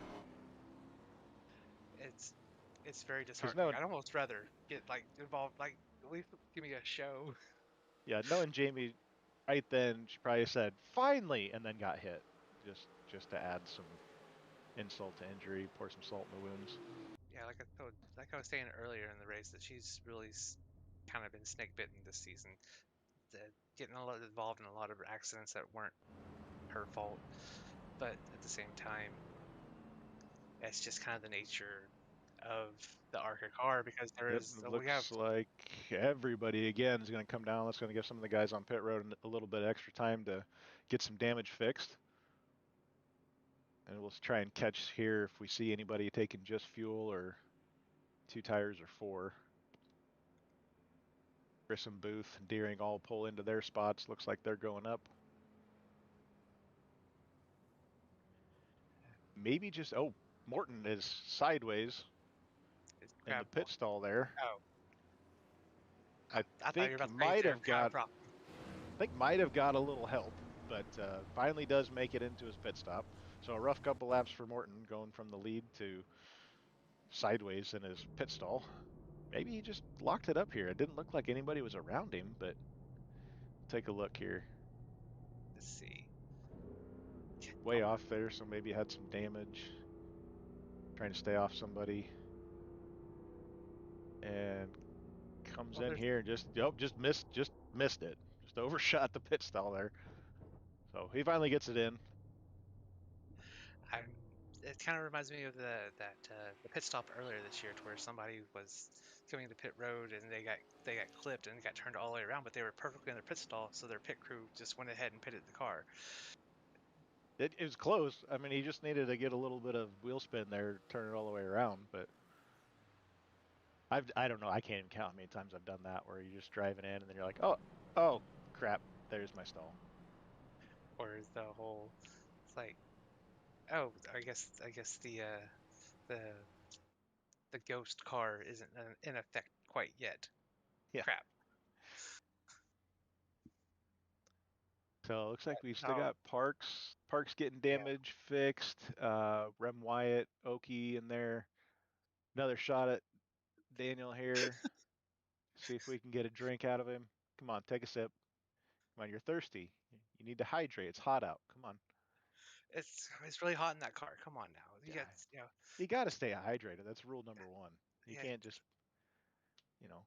It's very disheartening. I'd almost rather get like involved, like at least give me a show. Yeah, knowing Jamie, right then she probably said finally, and then got hit, just to add some insult to injury, pour some salt in the wounds. Yeah, like I was saying earlier in the race, that she's really kind of been snake bitten this season, getting involved in a lot of accidents that weren't her fault, but at the same time, it's just kind of the nature of the ARCA car, because Looks like everybody again is going to come down. That's going to give some of the guys on pit road a little bit extra time to get some damage fixed. And we'll try and catch here if we see anybody taking just fuel or 2 tires or 4. Grissom, Booth, and Deering all pull into their spots. Looks like they're going up. Maybe just, Morton is sideways in the pit stall there. Oh. I think might have got a little help, but finally does make it into his pit stop. So a rough couple laps for Morton, going from the lead to sideways in his pit stall. Maybe he just locked it up here. It didn't look like anybody was around him, but take a look here. Let's see. Way off there, so maybe had some damage. Trying to stay off somebody. And comes in here and just missed it. Just overshot the pit stall there. So he finally gets it in. It kind of reminds me of the pit stop earlier this year, to where somebody was coming to pit road and they got clipped and got turned all the way around, but they were perfectly in their pit stall, so their pit crew just went ahead and pitted the car. It was close. I mean, he just needed to get a little bit of wheel spin there, turn it all the way around. But I don't know. I can't even count how many times I've done that, where you're just driving in and then you're like, oh crap, there's my stall. Or the whole, it's like, oh, I guess the ghost car isn't in effect quite yet. Yeah. Crap. So it looks like we've still got Parks getting damage fixed. Rem Wyatt, Oki in there. Another shot at Daniel here. See if we can get a drink out of him. Come on, take a sip. Come on, you're thirsty. You need to hydrate. It's hot out. Come on. It's really hot in that car. Come on now. You Yeah, got, you know, you got to stay hydrated. That's rule number one. You yeah, can't just, you know,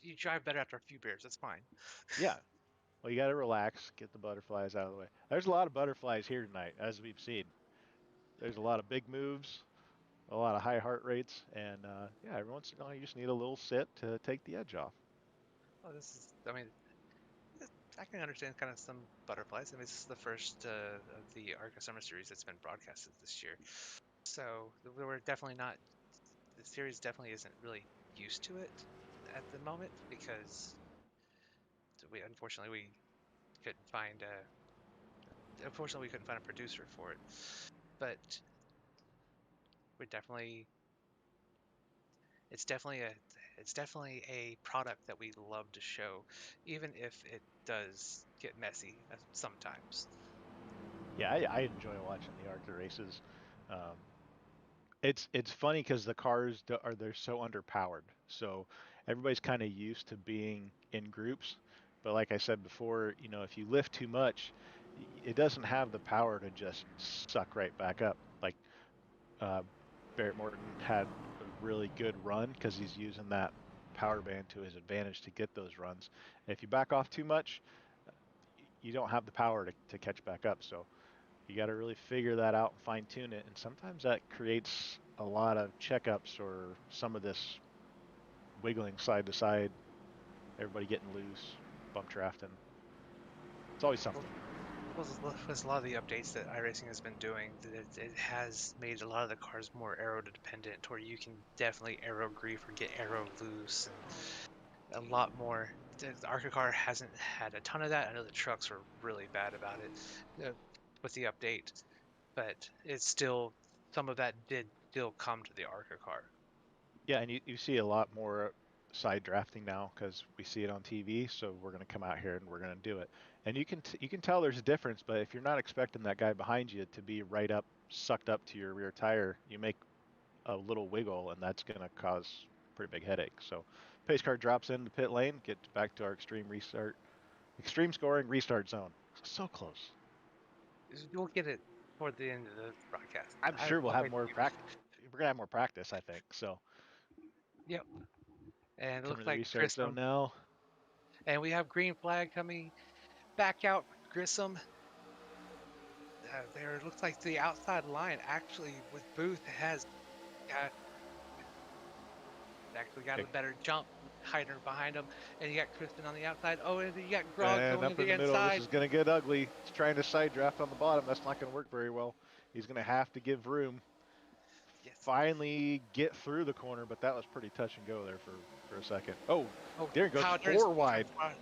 you drive better after a few beers. That's fine. yeah. Well, you got to relax, get the butterflies out of the way. There's a lot of butterflies here tonight, as we've seen. There's a lot of big moves, a lot of high heart rates, and yeah, every once in a while you just need a little sit to take the edge off. Oh, I mean, I can understand kind of some butterflies. I mean, this is the first of the ARCA Summer Series that's been broadcasted this year. So we're definitely not, the series definitely isn't really used to it at the moment because unfortunately couldn't find we couldn't find a producer for it. But we're definitely it's definitely a it's definitely a product that we love to show, even if it does get messy sometimes. Yeah, I enjoy watching the ARCA races. Um, it's funny because the cars they're so underpowered. So everybody's kind of used to being in groups. But like I said before, if you lift too much, it doesn't have the power to just suck right back up. Like uh, Barrett Morton had a really good run because he's using that power band to his advantage to get those runs. And if you back off too much, you don't have the power to catch back up. So you got to really figure that out and fine tune it. And sometimes that creates a lot of checkups or some of this wiggling side to side, everybody getting loose, bump drafting. It's always something. Was a lot of the updates that iRacing has been doing, that it has made a lot of the cars more aero dependent, where you can definitely aero grief or get aero loose, and a lot more. The ARCA car hasn't had a ton of that. I know the trucks were really bad about it with the update, but it's still, some of that did still come to the ARCA car. Yeah, and you see a lot more side drafting now because we see it on TV. So we're going to come out here and we're going to do it. And you can tell there's a difference. But if you're not expecting that guy behind you to be right up, sucked up to your rear tire, you make a little wiggle, and that's going to cause pretty big headache. So pace car drops into pit lane, gets back to our extreme scoring restart zone. So close. You'll get it toward the end of the broadcast. I'm sure we'll I'll have wait more for you. practice. We're gonna have more practice, I think. So Yep. And it coming looks to the like restart zone Grissom, now. and we have green flag coming back out. Grissom. There looks like the outside line actually with Booth has got actually got a better jump hider behind him, and you got Kristen on the outside. Oh, and you got Grog And going to up in the the middle, this inside. is going to get ugly. He's trying to side draft on the bottom. That's not going to work very well. He's going to have to give room. Yes. Finally get through the corner, but that was pretty touch and go there for a second. Oh, Oh, there goes how four wide. wide.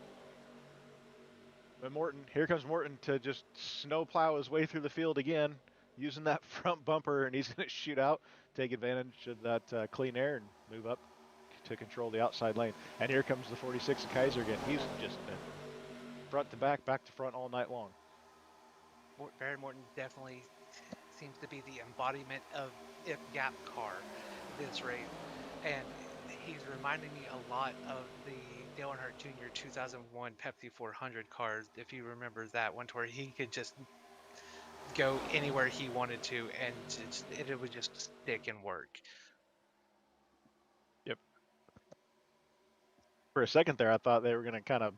But here comes Morton to just snowplow his way through the field again, using that front bumper, and he's going to shoot out, take advantage of that clean air, and move up to control the outside lane. And here comes the 46 of Kaiser again. He's just been front to back to front all night long. Barrett Morton definitely seems to be the embodiment of if gap car this race, and he's reminding me a lot of the Dale Earnhardt Jr. 2001 Pepsi 400 cars. If you remember that one, where he could just go anywhere he wanted to, and it would just stick and work. Yep. For a second there, I thought they were going to kind of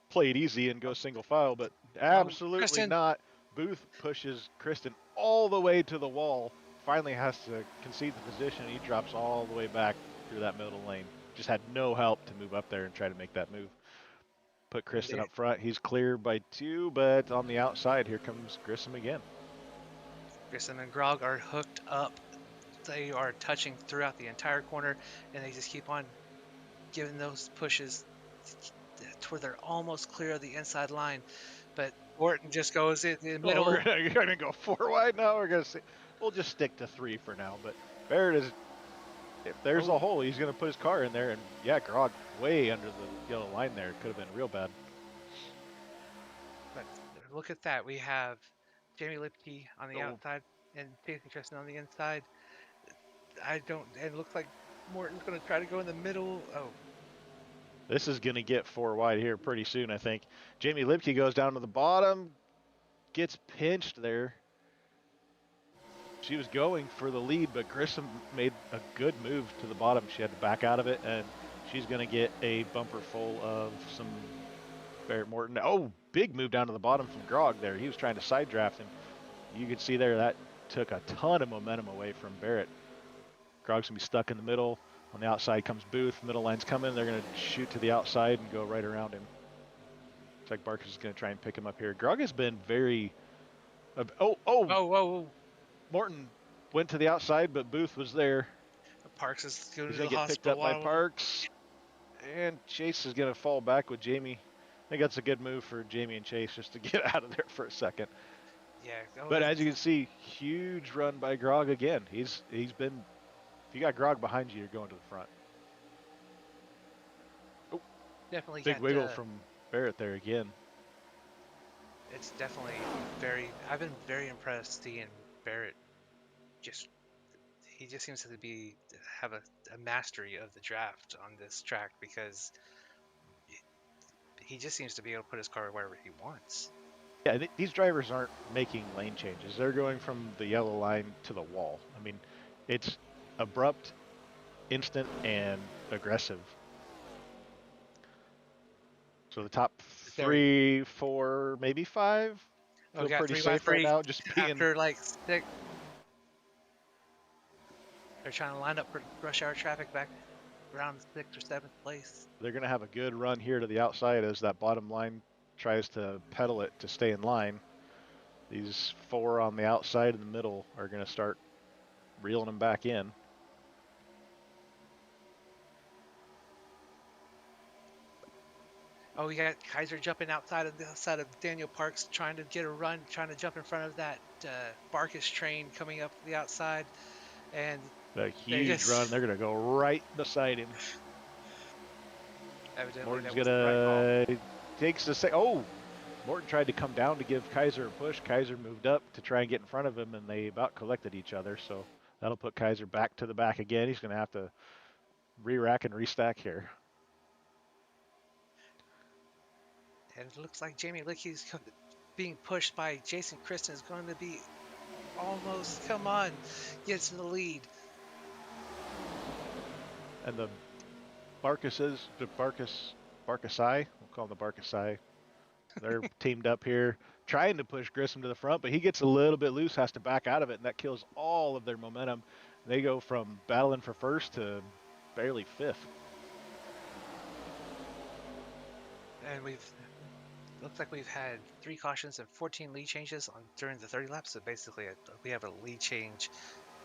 play it easy and go single file, but absolutely Kristen. not. Booth pushes Kristen all the way to the wall, finally has to concede the position. He drops all the way back through that middle lane. Just had no help to move up there and try to make that move. Put Kristen up front. He's clear by 2, but on the outside, here comes Grissom again. Grissom and Grog are hooked up. They are touching throughout the entire corner, and they just keep on giving those pushes to where they're almost clear of the inside line. But Morton just goes in the middle. Oh, we're going to go 4 wide now. We're going to see. We'll just stick to 3 for now. But Barrett is, if there's a hole, he's going to put his car in there. And yeah, Grog way under the yellow line there. Could have been real bad. But look at that. We have Jamie Lipke on the outside and Jason Tristan on the inside. It looks like Morton's going to try to go in the middle. Oh. This is going to get 4 wide here pretty soon, I think. Jamie Lipke goes down to the bottom, gets pinched there. She was going for the lead, but Grissom made a good move to the bottom. She had to back out of it, and she's going to get a bumper full of some Barrett Morton. Oh, big move down to the bottom from Grog there. He was trying to side draft him. You could see there that took a ton of momentum away from Barrett. Grog's going to be stuck in the middle. On the outside comes Booth. Middle line's coming. They're going to shoot to the outside and go right around him. Looks like Barker's is going to try and pick him up here. Grog has been very... Whoa. Morton went to the outside, but Booth was there. Parks is going He's to going the to get picked hospital. up by Parks. And Chase is going to fall back with Jamie. I think that's a good move for Jamie and Chase just to get out of there for a second. Yeah. But as you can see, huge run by Grog again. He's been... If you got Grog behind you, you're going to the front. Oh, definitely big wiggle from Barrett there again. It's definitely I've been very impressed seeing Barrett. He just seems to have a mastery of the draft on this track, because he just seems to be able to put his car wherever he wants. Yeah, these drivers aren't making lane changes. They're going from the yellow line to the wall. I mean, it's abrupt, instant, and aggressive. So the top 3, 4, maybe 5 feel pretty safe right now. Just being after like 6. They're trying to line up for rush hour traffic back around 6th or 7th place. They're going to have a good run here to the outside as that bottom line tries to pedal it to stay in line. These 4 on the outside and the middle are going to start reeling them back in. Oh, we got Kaiser jumping outside of Daniel Parks, trying to get a run, trying to jump in front of that Barkus train coming up the outside. And a huge run. They're going to go right beside him. Morton's going to takes the second. Oh, Morton tried to come down to give Kaiser a push. Kaiser moved up to try and get in front of him, and they about collected each other. So that'll put Kaiser back to the back again. He's going to have to re-rack and restack here. And it looks like Jamie Licky's being pushed by Jason Kristen is going to be almost, come on, gets in the lead. And the Barkusi, we'll call them the Barkusi. They're teamed up here, trying to push Grissom to the front, but he gets a little bit loose, has to back out of it, and that kills all of their momentum. They go from battling for first to barely 5th. And looks like we've had 3 cautions and 14 lead changes during the 30 laps. So basically, we have a lead change,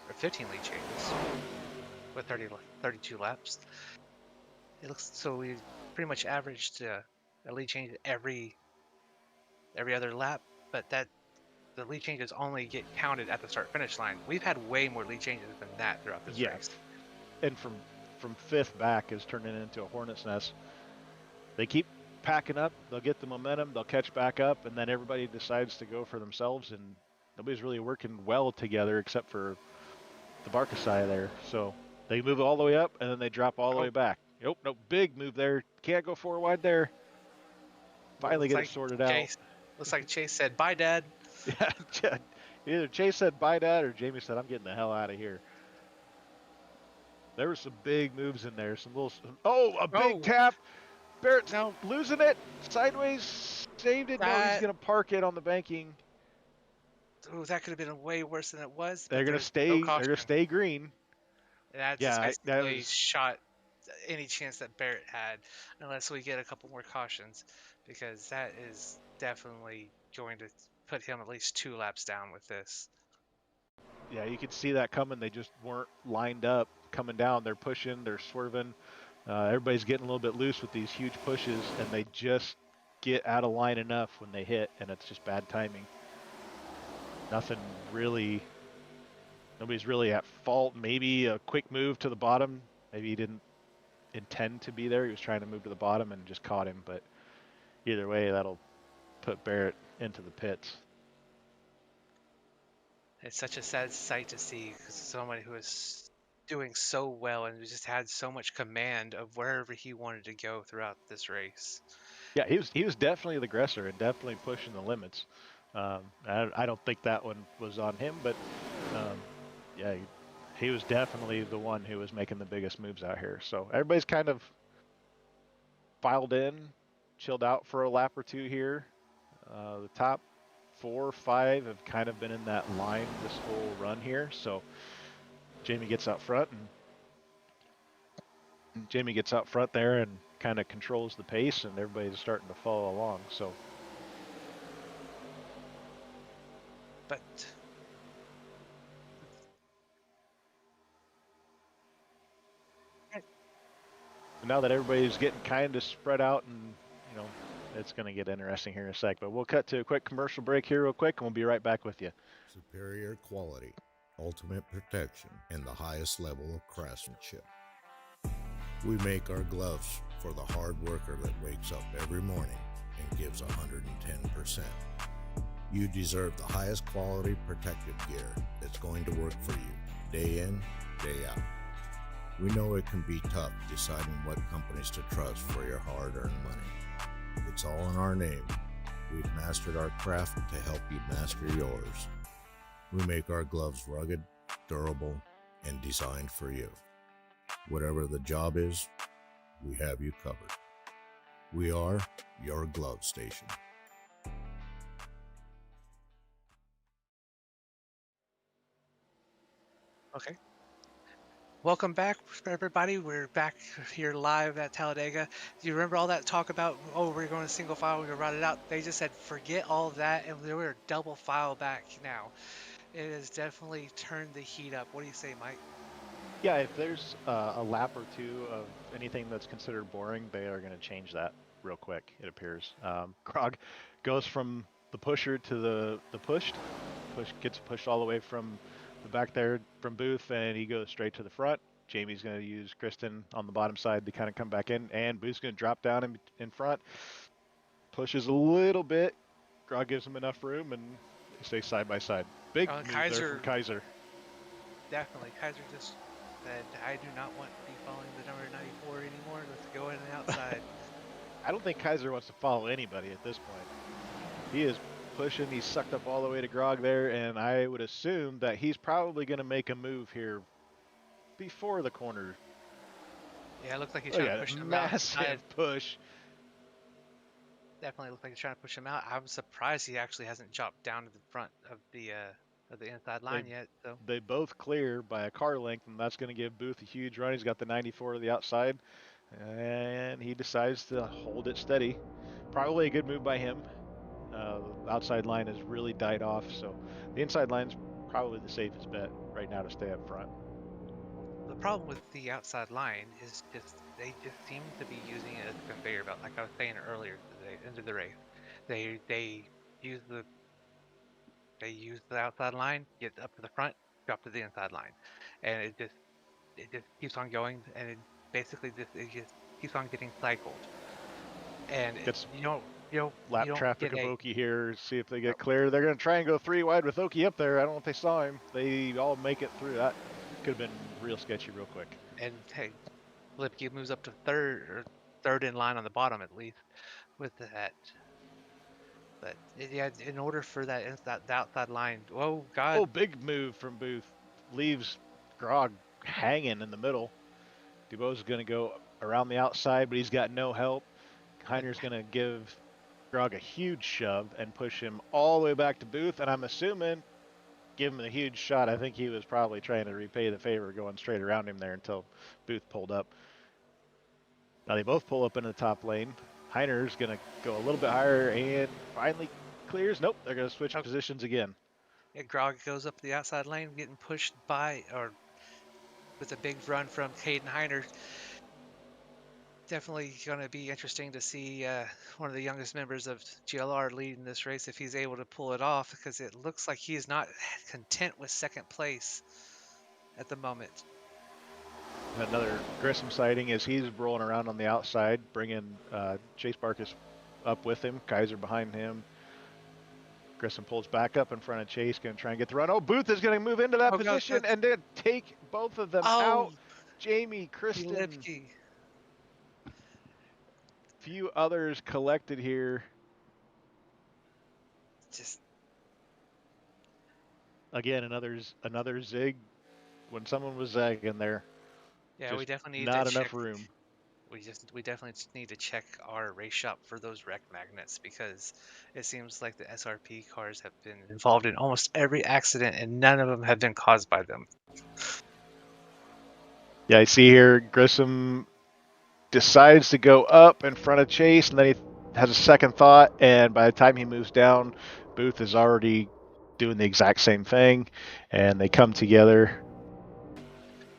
or 15 lead changes with 32 laps. It looks so we pretty much averaged a lead change every other lap, but the lead changes only get counted at the start-finish line. We've had way more lead changes than that throughout this race. And from 5th back is turning into a hornet's nest. They keep packing up, they'll get the momentum, they'll catch back up, and then everybody decides to go for themselves, and nobody's really working well together except for the Barkusi there. So they move all the way up, and then they drop all the way back. Nope, big move there. Can't go 4 wide there. Finally get it sorted out. Looks like Chase said, "Bye, Dad." Yeah, either Chase said, "Bye, Dad," or Jamie said, "I'm getting the hell out of here." There were some big moves in there. A big tap. Barrett's now losing it. Sideways, saved it. No, he's going to park it on the banking. Oh, that could have been way worse than it was. They're going to stay. They're going to stay green. That basically shot any chance that Barrett had, unless we get a couple more cautions, because that is definitely going to put him at least 2 laps down with this. Yeah, you could see that coming. They just weren't lined up coming down. They're pushing. They're swerving. Everybody's getting a little bit loose with these huge pushes, and they just get out of line enough when they hit, and it's just bad timing. Nobody's really at fault. Maybe a quick move to the bottom. Maybe he didn't intend to be there. He was trying to move to the bottom and just caught him. But either way, that'll put Barrett into the pits. It's such a sad sight to see, because somebody who is doing so well and just had so much command of wherever he wanted to go throughout this race. Yeah, he was definitely the aggressor and definitely pushing the limits. I don't think that one was on him, but yeah, he was definitely the one who was making the biggest moves out here. So everybody's kind of filed in, chilled out for a lap or two here. The top 4 or 5 have kind of been in that line this whole run here. So Jamie gets out front, and Jamie gets out front there and kind of controls the pace, and everybody's starting to follow along. So, But now that everybody's getting kind of spread out, and it's going to get interesting here in a sec. But we'll cut to a quick commercial break here real quick, and we'll be right back with you. Superior quality, ultimate protection, and the highest level of craftsmanship. We make our gloves for the hard worker that wakes up every morning and gives 110%. You deserve the highest quality protective gear that's going to work for you, day in, day out. We know it can be tough deciding what companies to trust for your hard-earned money. It's all in our name. We've mastered our craft to help you master yours. We make our gloves rugged, durable, and designed for you. Whatever the job is, we have you covered. We are your glove station. okay. Welcome back, everybody. We're back here live at Talladega. Do you remember all that talk about, oh, we're going to single file, we're going to ride it out? They just said, forget all of that, and we're double file back now. It has definitely turned the heat up. What do you say, Mike? Yeah, if there's a lap or two of anything that's considered boring, they are going to change that real quick, it appears. Grog goes from the pusher to the pushed. Gets pushed all the way from the back there from Booth, and he goes straight to the front. Jamie's going to use Kristen on the bottom side to kind of come back in, and Booth's going to drop down in front. Pushes a little bit. Grog gives him enough room, and they stay side by side. Big move there from Kaiser. Definitely. Kaiser just said, I do not want to be following the number 94 anymore. Let's go in and outside. I don't think Kaiser wants to follow anybody at this point. He is pushing. He's sucked up all the way to Grog there, and I would assume that he's probably going to make a move here before the corner. Yeah, it looks like he's trying to push him out. Massive push. Definitely looks like he's trying to push him out. I'm surprised he actually hasn't dropped down to the front of the inside line yet. So they both clear by a car length, and that's going to give Booth a huge run. He's got the 94 to the outside, and he decides to hold it steady. Probably a good move by him. The outside line has really died off, so the inside line's probably the safest bet right now to stay up front. the problem with the outside line is just they just seem to be using it as a conveyor belt, like I was saying earlier today into the race. They use the outside line, get up to the front, drop to the inside line, and it just keeps on going, and it just keeps on getting cycled. And you don't lap you don't traffic get of Oki here, see if they get clear. They're going to try and go 3 wide with Oki up there. I don't know if they saw him. They all make it through. That could have been real sketchy real quick. And hey, Lipke moves up to third in line on the bottom at least with that. But yeah, in order for that outside line, oh god, Oh, big move from Booth. Leaves Grog hanging in the middle. Dubois going to go around the outside, but he's got no help. Heiner's going to give Grog a huge shove and push him all the way back to Booth, and I'm assuming give him a huge shot. I think he was probably trying to repay the favor going straight around him there until Booth pulled up. Now they both pull up into the top lane. Heiner's going to go a little bit higher and finally clears. Nope, they're going to switch positions again. yeah, Grog goes up the outside lane, getting pushed by or with a big run from Caden Heiner. Definitely going to be interesting to see one of the youngest members of GLR leading this race if he's able to pull it off, because it looks like he's not content with second place at the moment. Another Grissom sighting as he's rolling around on the outside, bringing Chase Barkus up with him. Kaiser behind him. Grissom pulls back up in front of Chase, going to try and get the run. Oh, Booth is going to move into that position and then take both of them out. Jamie, Kristen, Lipke. Few others collected here. Just Again, another zig when someone was zagging there. Yeah, we Just definitely need to not check. enough room. We definitely need to check our race shop for those wreck magnets because it seems like the SRP cars have been involved in almost every accident and none of them have been caused by them. Yeah, I see here Grissom decides to go up in front of Chase, and then he has a second thought, and by the time he moves down, Booth is already doing the exact same thing, and they come together.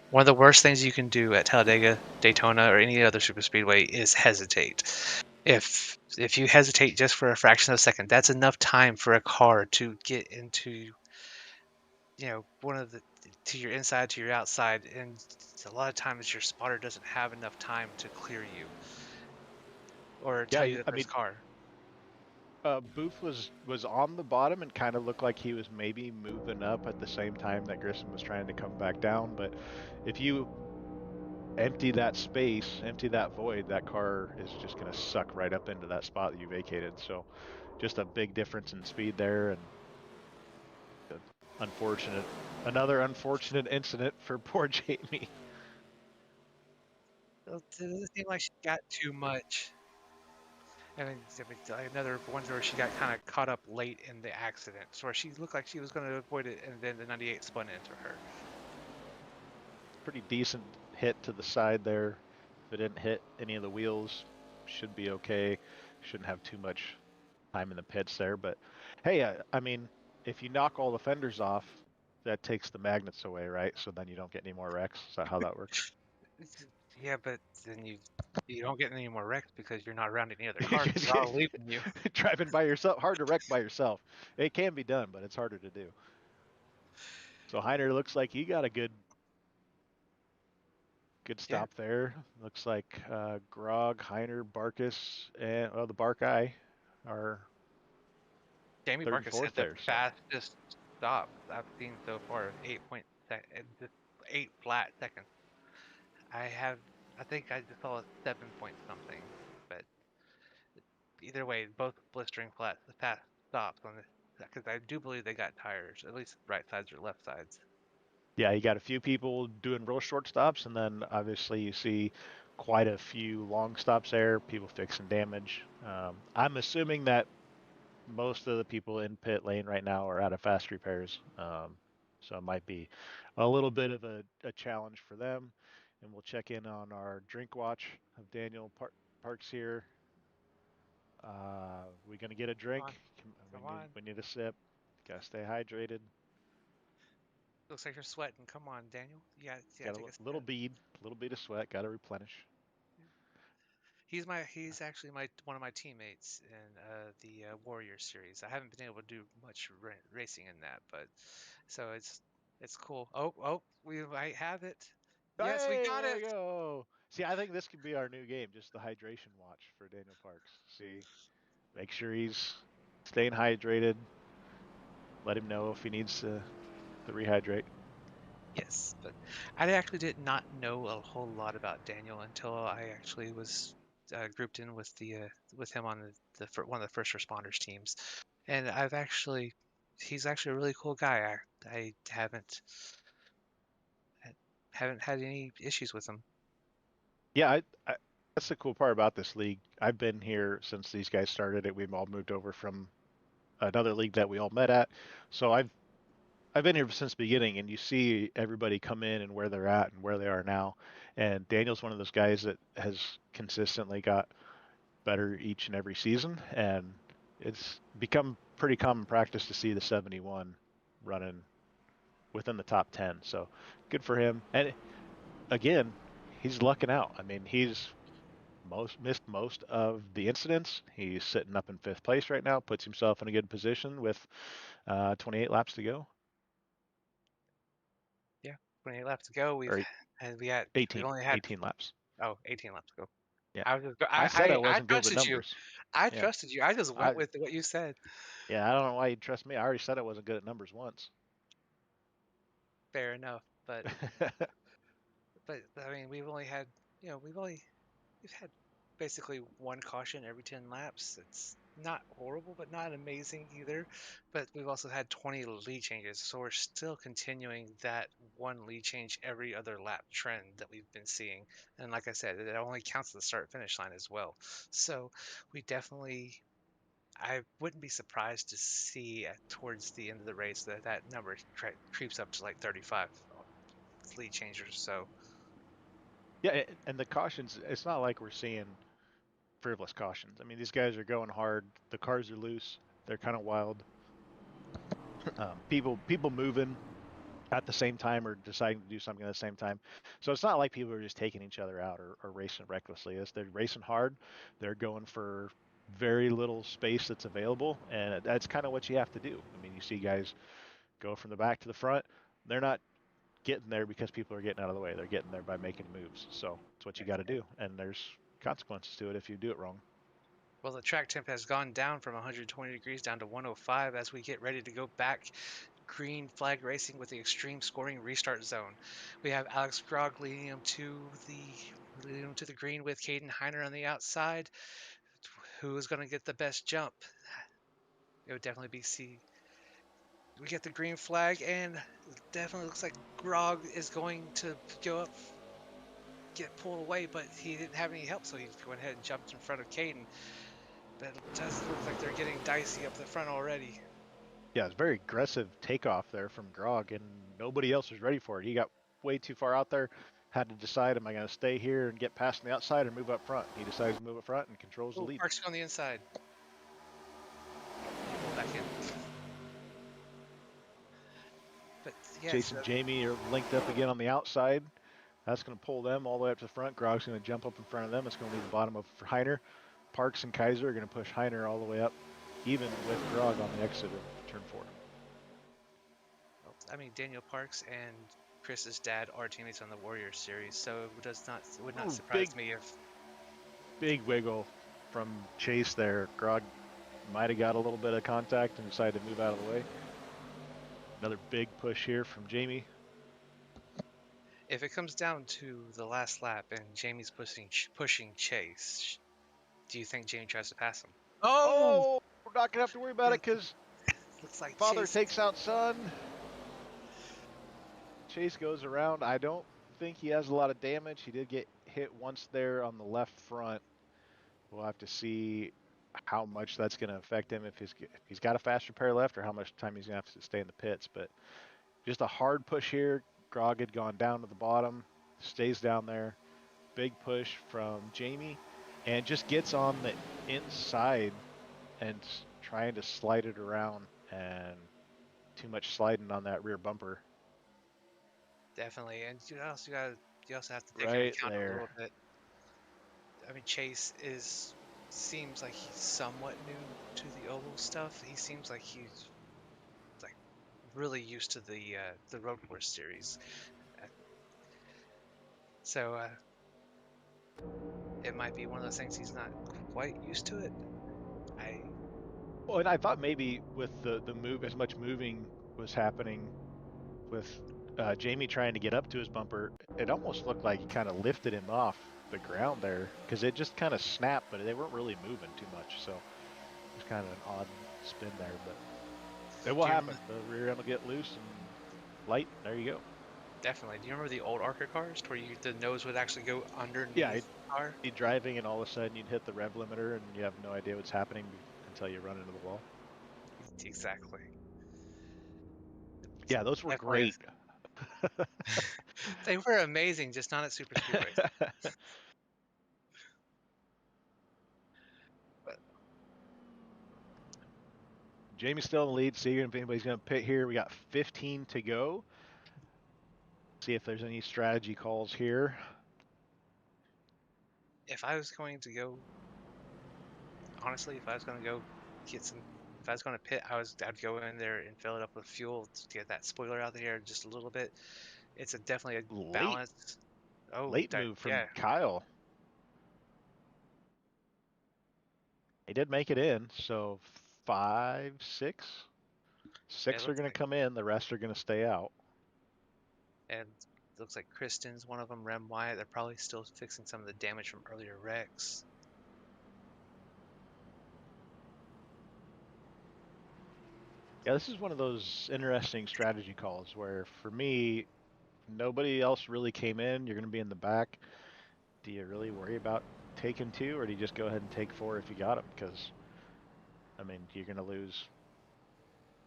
One of the worst things you can do at Talladega, Daytona, or any other super speedway is hesitate. If you hesitate just for a fraction of a second, that's enough time for a car to get into one of the to your inside to your outside, and a lot of times your spotter doesn't have enough time to clear you or tell Yeah, you that I there's mean, a car. Booth was on the bottom and kind of looked like he was maybe moving up at the same time that Grissom was trying to come back down. But if you empty that space, empty that void, that car is just going to suck right up into that spot that you vacated. So just a big difference in speed there, and unfortunate, another unfortunate incident for poor Jamie. It doesn't seem like she got too much. Another one where she got kind of caught up late in the accident, so where she looked like she was going to avoid it, and then the 98 spun into her. Pretty decent hit to the side there. If it didn't hit any of the wheels, should be okay. Shouldn't have too much time in the pits there. But hey, I mean, if you knock all the fenders off, that takes the magnets away, right? So then you don't get any more wrecks. Is that how that works? Yeah, but then you don't get any more wrecks because you're not around any other cars. They're all leaving you. Driving by yourself, hard to wreck by yourself. It can be done, but it's harder to do. So Heiner looks like he got a good Yeah, stop there. Looks like Grog, Heiner, Barkus, and well, the Bark Eye are Jamie third and Marcus had fourth the there. So fastest stop I've seen so far, 8 flat seconds. I think I just saw a 7 point something, but either way, both blistering fast stops on this because I do believe they got tires, at least right sides or left sides. yeah, you got a few people doing real short stops, and then obviously you see quite a few long stops there. People fixing damage. I'm assuming that most of the people in pit lane right now are out of fast repairs. So it might be a little bit of a challenge for them. And we'll check in on our drink watch of Daniel Parks here. We gonna get a Come on, drink? We come need on. we need a sip. Gotta stay hydrated. Looks like you're sweating. Come on, Daniel. You Got gotta take a little sip. little bead of sweat. Gotta replenish. He's actually my one of my teammates in the Warrior series. I haven't been able to do much racing in that, but so it's cool. Oh, we might have it. Yes, we Hey, got there we it. go. See, I think this could be our new game, just the hydration watch for Daniel Parks. See, make sure he's staying hydrated. Let him know if he needs to rehydrate. Yes, but I actually did not know a whole lot about Daniel until I actually was grouped in with him on one of the first responders teams, and he's actually a really cool guy. I haven't had any issues with him. Yeah, that's the cool part about this league. I've been here since these guys started it. We've all moved over from another league that we all met at. So I've been here since the beginning, and you see everybody come in and where they're at and where they are now. And Daniel's one of those guys that has consistently got better each and every season, and it's become pretty common practice to see the 71 running within the top 10. So good for him. And again, he's lucking out. I mean, he's missed most of the incidents. He's sitting up in fifth place right now, puts himself in a good position with 28 laps to go, Yeah, 28 laps to go. or We've 18, only had 18 laps. 18 laps to go. Yeah, I was just, I said I I wasn't good with trusted you. numbers. I Yeah, trusted you. I just went I with what you said. yeah, I don't know why you trust me. I already said I wasn't good at numbers once. Fair enough, but I mean, we've had basically one caution every 10 laps. not horrible, but not amazing either. But we've also had 20 lead changes, so we're still continuing that one lead change every other lap trend that we've been seeing. And like I said, it only counts the start finish line as well. So we definitely, I wouldn't be surprised to see towards the end of the race that that number creeps up to like 35 lead changers. So Yeah, and the cautions, it's not like we're seeing frivolous cautions. I mean, these guys are going hard. The cars are loose. They're kind of wild. People moving at the same time or deciding to do something at the same time. So it's not like people are just taking each other out or racing recklessly. They're racing hard. They're going for very little space that's available, and that's kind of what you have to do. I mean, you see guys go from the back to the front. They're not getting there because people are getting out of the way. They're getting there by making moves. So it's what you got to do, and there's consequences to it if you do it wrong. well, the track temp has gone down from 120 degrees down to 105 as we get ready to go back green flag racing with the extreme scoring restart zone. We have Alex Grog leading him to the green with Caden Heiner on the outside. Who is going to get the best jump? It would definitely be C. We get the green flag, and it definitely looks like Grog is going to go up, get pulled away, but he didn't have any help, so he went ahead and jumped in front of Caden. But it does look like they're getting dicey up the front already. Yeah, it's very aggressive takeoff there from Grog, and nobody else was ready for it. He got way too far out there, had to decide, am I going to stay here and get past on the outside or move up front? He decides to move up front and controls the Oh, lead. Parks on the inside. Pull back in. But yes, Chase and Jamie are linked up again on the outside. That's going to pull them all the way up to the front. Grog's going to jump up in front of them. It's going to leave the bottom up for Heiner. Parks and Kaiser are going to push Heiner all the way up, even with Grog on the exit of turn 4. I mean, Daniel Parks and Chris's dad are teammates on the Warriors series, so it would not surprise me if Big wiggle from Chase there. Grog might have got a little bit of contact and decided to move out of the way. Another big push here from Jamie. it comes down to the last lap and Jamie's pushing Chase. Do you think Jamie tries to pass him? Oh, we're not going to have to worry about it because Looks like father Chase. takes out son. Chase goes around. I don't think he has a lot of damage. He did get hit once there on the left front. We'll have to see how much that's going to affect him if he's got a fast repair left or how much time he's going to have to stay in the pits. But just a hard push here. Grog had gone down to the bottom, stays down there. Big push from Jamie and just gets on the inside and trying to slide it around, and too much sliding on that rear bumper. Definitely, and you also have to take into Right account a there. little bit. I mean, Chase seems like he's somewhat new to the oval stuff. He seems like he's like really used to the road course series. So it might be one of those things he's not quite used to it. Well, and I thought maybe with the move, as much moving was happening with Jamie trying to get up to his bumper, it almost looked like he kind of lifted him off the ground there because it just kind of snapped, but they weren't really moving too much. So it was kind of an odd spin there, but it will happen. The rear end will get loose and light. There you go. Definitely. Do you remember the old ARCA cars where the nose would actually go underneath Yeah, the car? you'd be driving and all of a sudden you'd hit the rev limiter and you have no idea what's happening until you run into the wall. Exactly. Yeah, So those were definitely great. they were amazing, just not at super speedways. But Jamie's still in the lead. See if anybody's going to pit here. We got 15 to go. See if there's any strategy calls here. if I was going to go, honestly, if I was going to go get some, if I was going to pit, I'd go in there and fill it up with fuel to get that spoiler out there just a little bit. It's definitely a Late, balance. Oh, late move from yeah. Kyle. He did make it in, so 5, 6. 6 are going to come in. The rest are going to stay out. And it looks like Kristen's one of them, Rem Wyatt. They're probably still fixing some of the damage from earlier wrecks. Yeah, this is one of those interesting strategy calls where, for me, nobody else really came in. You're going to be in the back. Do you really worry about taking 2, or do you just go ahead and take 4 if you got them? Because, I mean, you're going to lose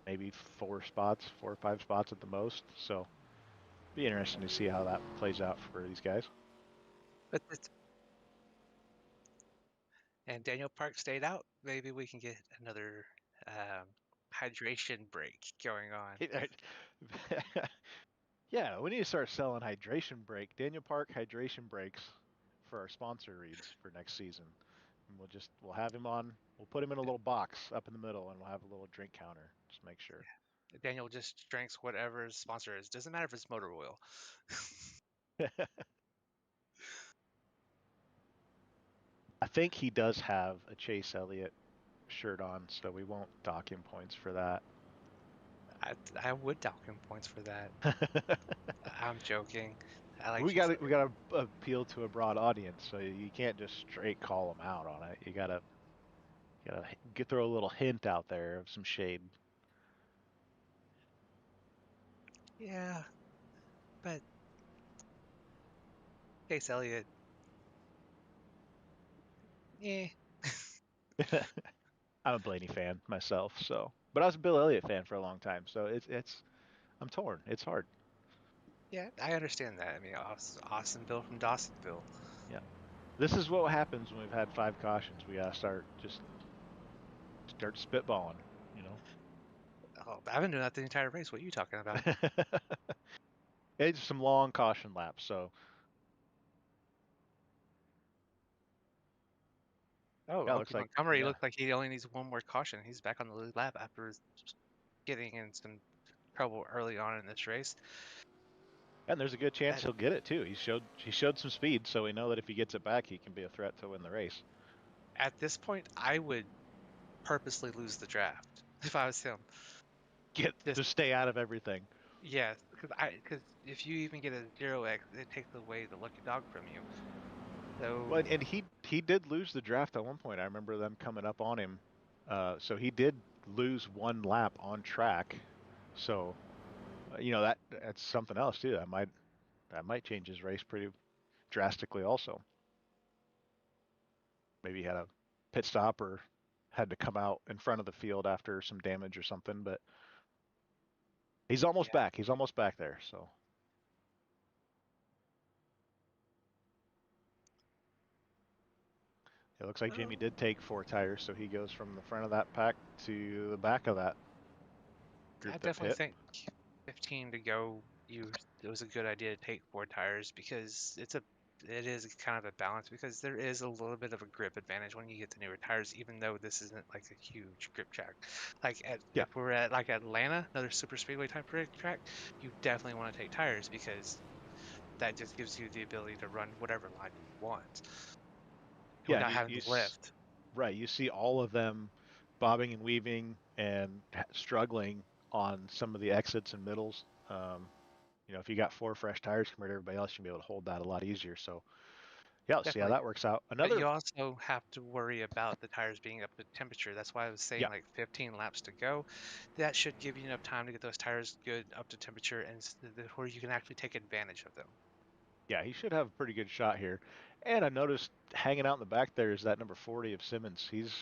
maybe 4 spots, 4 or 5 spots at the most. So, be interesting to see how that plays out for these guys. But and Daniel Park stayed out. Maybe we can get another hydration break going on. Yeah, we need to start selling hydration break, Daniel Park hydration breaks for our sponsor reads for next season. And we'll have him on. We'll put him in a little box up in the middle, and we'll have a little drink counter. Just make sure. Daniel just drinks whatever his sponsor is. Doesn't matter if it's motor oil. I think he does have a Chase Elliott shirt on, so we won't dock him points for that. I would dock him points for that. I'm joking. I like we got to appeal to a broad audience, so you can't just straight call him out on it. You gotta throw a little hint out there of some shade. Yeah, but Chase Elliott, eh. I'm a Blaney fan myself, but I was a Bill Elliott fan for a long time, so I'm torn. It's hard. Yeah, I understand that. I mean, Austin Bill from Dawsonville. Yeah, this is what happens when we've had 5 cautions. We gotta start spitballing, you know. Oh, I've been doing that the entire race. What are you talking about? It's some long caution laps, so Oh, yeah, it looks Hokey like Montgomery yeah. looks like he only needs one more caution. He's back on the lead lap after getting in some trouble early on in this race. And there's a good chance he'll get it too. He showed some speed, so we know that if he gets it back, he can be a threat to win the race. At this point, I would purposely lose the draft if I was him. Just stay out of everything. Yes, because if you even get a 0x, it takes away the lucky dog from you. So Well, and he did lose the draft at one point. I remember them coming up on him. So he did lose 1 lap on track. So that's something else too. That might change his race pretty drastically also. Maybe he had a pit stop or had to come out in front of the field after some damage or something, but he's almost back. He's almost back there, so. It looks like Jimmy did take 4 tires, so he goes from the front of that pack to the back of that group. I definitely think 15 to go. It was a good idea to take 4 tires because it is kind of a balance because there is a little bit of a grip advantage when you get the newer tires, even though this isn't like a huge grip track. If we're at like Atlanta, another super speedway type track, you definitely want to take tires because that just gives you the ability to run withatever line you want. Without having to lift. Right, you see all of them bobbing and weaving and struggling on some of the exits and middles. If you got 4 fresh tires compared to everybody else, you'll be able to hold that a lot easier. So, yeah, let's see how that works out. But you also have to worry about the tires being up to temperature. That's why I was saying like 15 laps to go. That should give you enough time to get those tires good up to temperature and where you can actually take advantage of them. Yeah, he should have a pretty good shot here. And I noticed hanging out in the back there is that number 40 of Simmons. He's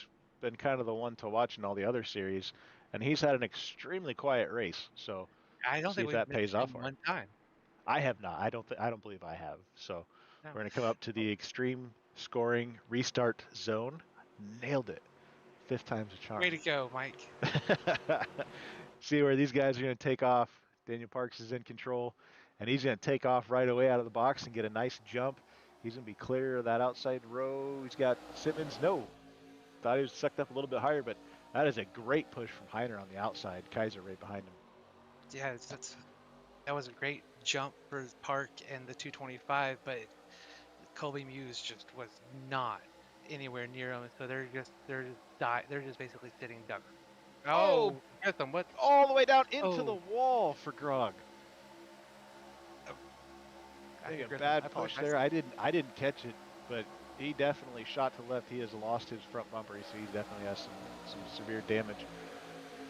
been kind of the one to watch in all the other series, and he's had an extremely quiet race. So I don't think if that pays off for one time. I have not. I don't believe I have. So we're going to come up to the extreme scoring restart zone. Nailed it. 5th time's a charm. Way to go, Mike. See where these guys are going to take off. Daniel Parks is in control, and he's going to take off right away out of the box and get a nice jump. He's going to be clear of that outside row. He's got Simmons. No. Thought he was sucked up a little bit higher, but that is a great push from Heiner on the outside. Kaiser right behind him. Yeah, that was a great jump for Park and the 225, but Colby Muse just was not anywhere near him, so they're just basically sitting duck. Oh, get them! What? All the way down into the wall for Grog. A bad push there. I didn't catch it, but he definitely shot to left. He has lost his front bumper, so he definitely has some severe damage.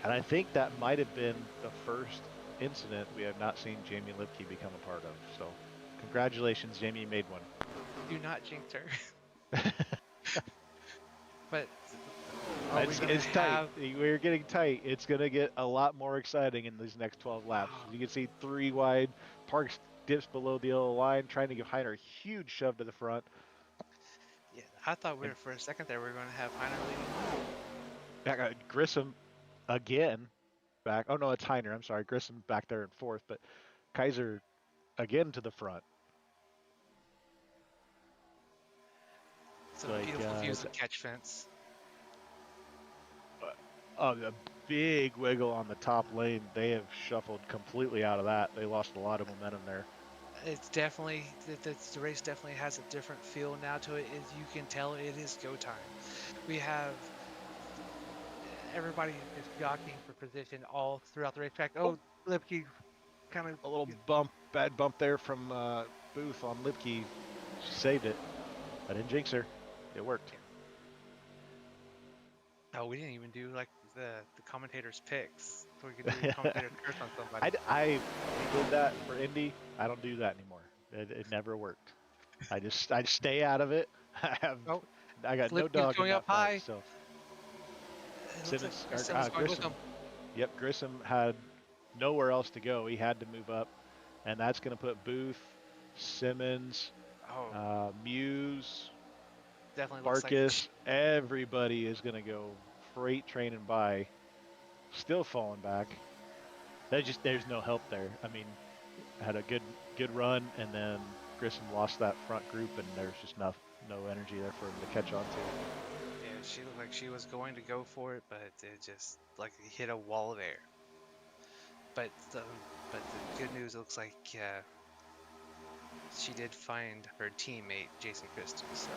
And I think that might have been the first incident we have not seen Jamie Lipke become a part of. So, congratulations, Jamie, you made one. Do not jinx her. But are we gonna It's tight. have? We're getting tight. It's gonna get a lot more exciting in these next 12 laps. Oh, You can see 3 wide. Parks dips below the yellow line, trying to give Heiner a huge shove to the front. yeah, I thought we And were for a second there we were gonna have Heiner leading. back Grissom again back. Oh no, it's Heiner. I'm sorry, Grissom back there in fourth, but Kaiser again to the front. Some beautiful views of catch fence. A big wiggle on the top lane. They have shuffled completely out of that. They lost a lot of momentum there. It's definitely the race definitely has a different feel now to it. You can tell it is go time. We have everybody is jockeying for position all throughout the racetrack. Oh, Lipke kind of A little bad bump there from Booth on Lipke. She saved it. I didn't jinx her. It worked. Oh, we didn't even do like the commentator's picks, so we could do commentator curse on somebody. I did that for Indy. I don't do that anymore. It never worked. I just stay out of it. I got no Lipke's dog in going that up high. fight. So It looks like Grissam's going with Grissom. him. Yep, Grissom had nowhere else to go. He had to move up, and that's going to put Booth, Simmons, Muse, Definitely looks Barkus, everybody is going to go freight training by, still falling back. There's no help there. I mean, had a good run, and then Grissom lost that front group, and there's just no energy there for him to catch on to. Yeah, she looked like she was going to go for it, but it just like hit a wall of air. But the good news, it looks like she did find her teammate Jason Christie. So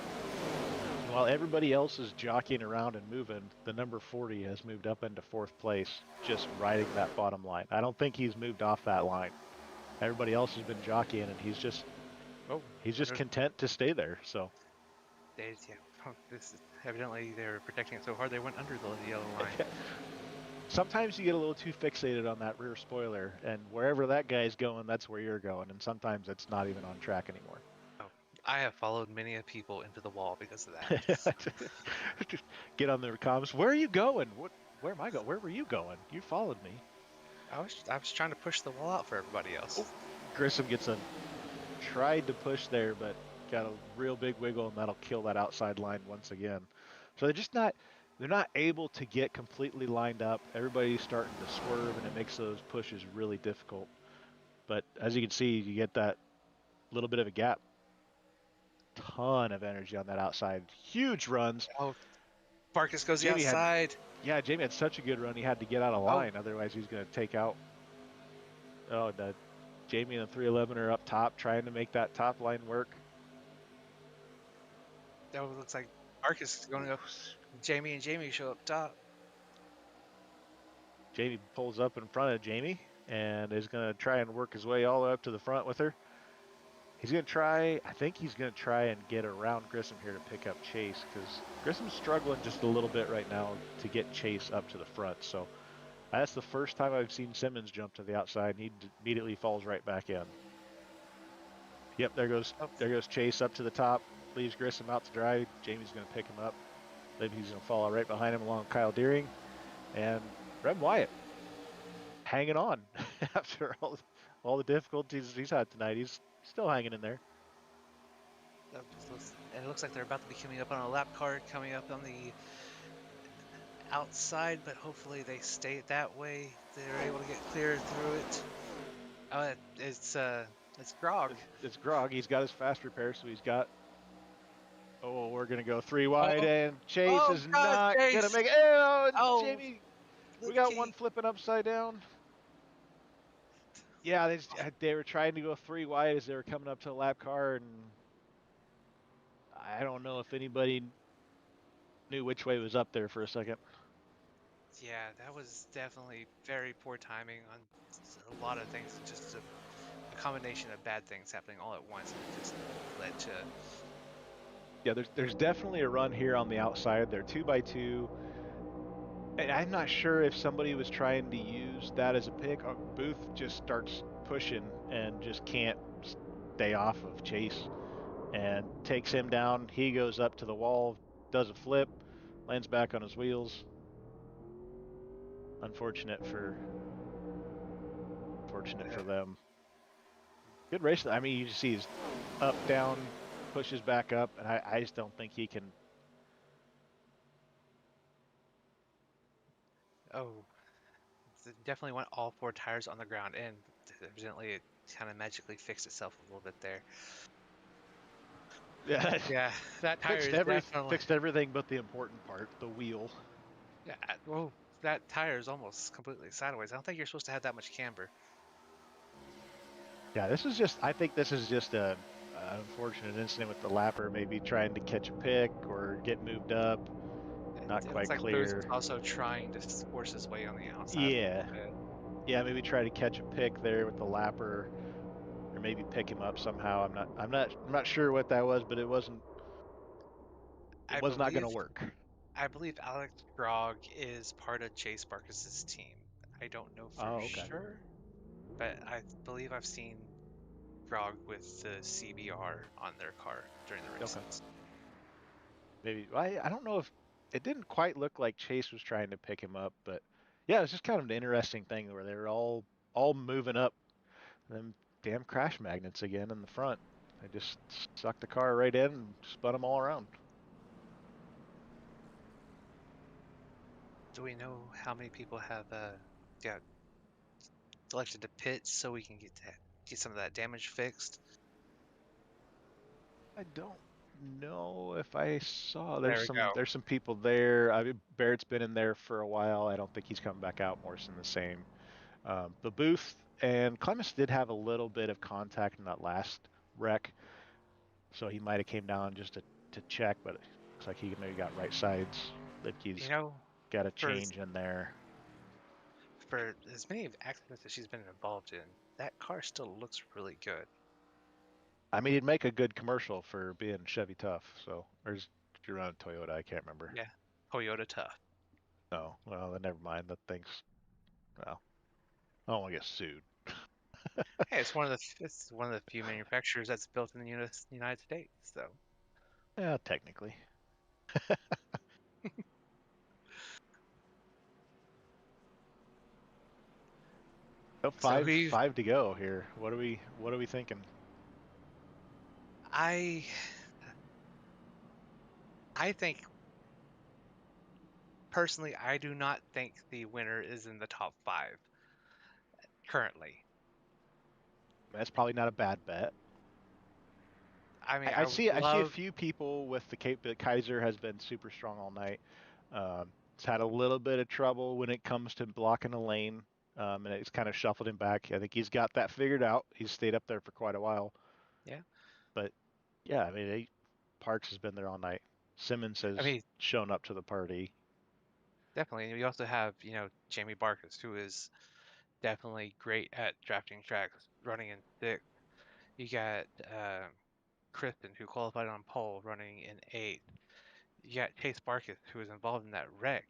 while everybody else is jockeying around and moving, the number 40 has moved up into fourth place, just riding that bottom line. I don't think he's moved off that line. Everybody else has been jockeying, and he's just content to stay there. So this is, evidently they were protecting it so hard they went under the yellow line. Sometimes you get a little too fixated on that rear spoiler, and wherever that guy's going, that's where you're going, and sometimes it's not even on track anymore. I have followed many a people into the wall because of that. Just get on their comms. Where are you going? Where am I going? Where were you going? You followed me. I was trying to push the wall out for everybody else. Grissom tried to push there, but got a real big wiggle, and that'll kill that outside line once again. So they're not able to get completely lined up. Everybody's starting to swerve, and it makes those pushes really difficult. But as you can see, you get that little bit of a gap. Ton of energy on that outside. Huge runs. Oh, Barkus goes the outside. Jamie had such a good run. He had to get out of line. Otherwise, he's going to take out. Jamie and the 311 are up top trying to make that top line work. That looks like Barkus is going to go. Jamie and Jamie show up top. Jamie pulls up in front of Jamie and is going to try and work his way all the way up to the front with her. He's going to try, I think he's going to try and get around Grissom here to pick up Chase, because Grissom's struggling just a little bit right now to get Chase up to the front. So that's the first time I've seen Simmons jump to the outside, and he immediately falls right back in. Yep, there goes Chase up to the top, leaves Grissom out to dry. Jamie's going to pick him up. Maybe he's going to follow right behind him along Kyle Deering. And Rem Wyatt hanging on after all the difficulties he's had tonight. He's still hanging in there. And it looks like they're about to be coming up on a lap car, coming up on the outside, but hopefully they stay that way. They're able to get clear through it. It's Grog. It's Grog. He's got his fast repair, so he's got. Oh, we're gonna go 3 wide, and Chase is not gonna make it. Jamie, we got one flipping upside down. Yeah, they were trying to go 3 wide as they were coming up to the lap car, and I don't know if anybody knew which way was up there for a second. Yeah, that was definitely very poor timing on a lot of things. Just a combination of bad things happening all at once, and it just led to. Yeah, there's definitely a run here on the outside. They're 2x2. I'm not sure if somebody was trying to use that as a pick. Booth just starts pushing and just can't stay off of Chase and takes him down. He goes up to the wall, does a flip, lands back on his wheels. Unfortunate for them. Good race. I mean, you just see he's up, down, pushes back up, and I just don't think he can. Oh, definitely went all 4 tires on the ground, and evidently it kind of magically fixed itself a little bit there. Yeah, Yeah, that tire is definitely. fixed everything but the important part, the wheel. Yeah, well, that tire is almost completely sideways. I don't think you're supposed to have that much camber. Yeah, I think this is just a unfortunate incident with the lapper, maybe trying to catch a pick or get moved up. Not It quite looks like Booth clear. is also trying to force his way on the outside. Yeah. Yeah, maybe try to catch a pick there with the lapper, or maybe pick him up somehow. I'm not sure what that was, but it was not going to work. I believe Alex Grog is part of Chase Barkis's team. I don't know for sure, but I believe I've seen Grog with the CBR on their car during the races. Okay. Maybe I don't know if it didn't quite look like Chase was trying to pick him up, but yeah, it's just kind of an interesting thing where they were all moving up. Them damn crash magnets again in the front. They just sucked the car right in and spun them all around. Do we know how many people have selected to pit so we can get some of that damage fixed? I don't know if I saw. There we go. There's some people there. I mean, Barrett's been in there for a while. I don't think he's coming back out. Morrison the same. The Booth and Clemens did have a little bit of contact in that last wreck, so he might have came down just to check, but it looks like he maybe got right sides. Lipke's got a change in there. For as many accidents that she's been involved in, that car still looks really good. I mean, he'd make a good commercial for being Chevy tough. So, or is he running Toyota? I can't remember. Yeah, Toyota tough. No, well, then never mind. That thing's, well, I don't want to get sued. Hey, it's one of the few manufacturers that's built in the United States. So Yeah, technically. Oh, five to go here. What are we thinking? I think personally, I do not think the winner is in the top 5 currently. That's probably not a bad bet. I mean, I see a few people with the Cape, but Kaiser has been super strong all night. It's had a little bit of trouble when it comes to blocking a lane, and it's kind of shuffled him back. I think he's got that figured out. He's stayed up there for quite a while. Yeah. But yeah, I mean, Parks has been there all night. Simmons has shown up to the party. Definitely. And we also have, Jamie Barkis, who is definitely great at drafting tracks, running in 6th. You got Kristen, who qualified on pole, running in 8th. You got Chase Barkis, who was involved in that wreck,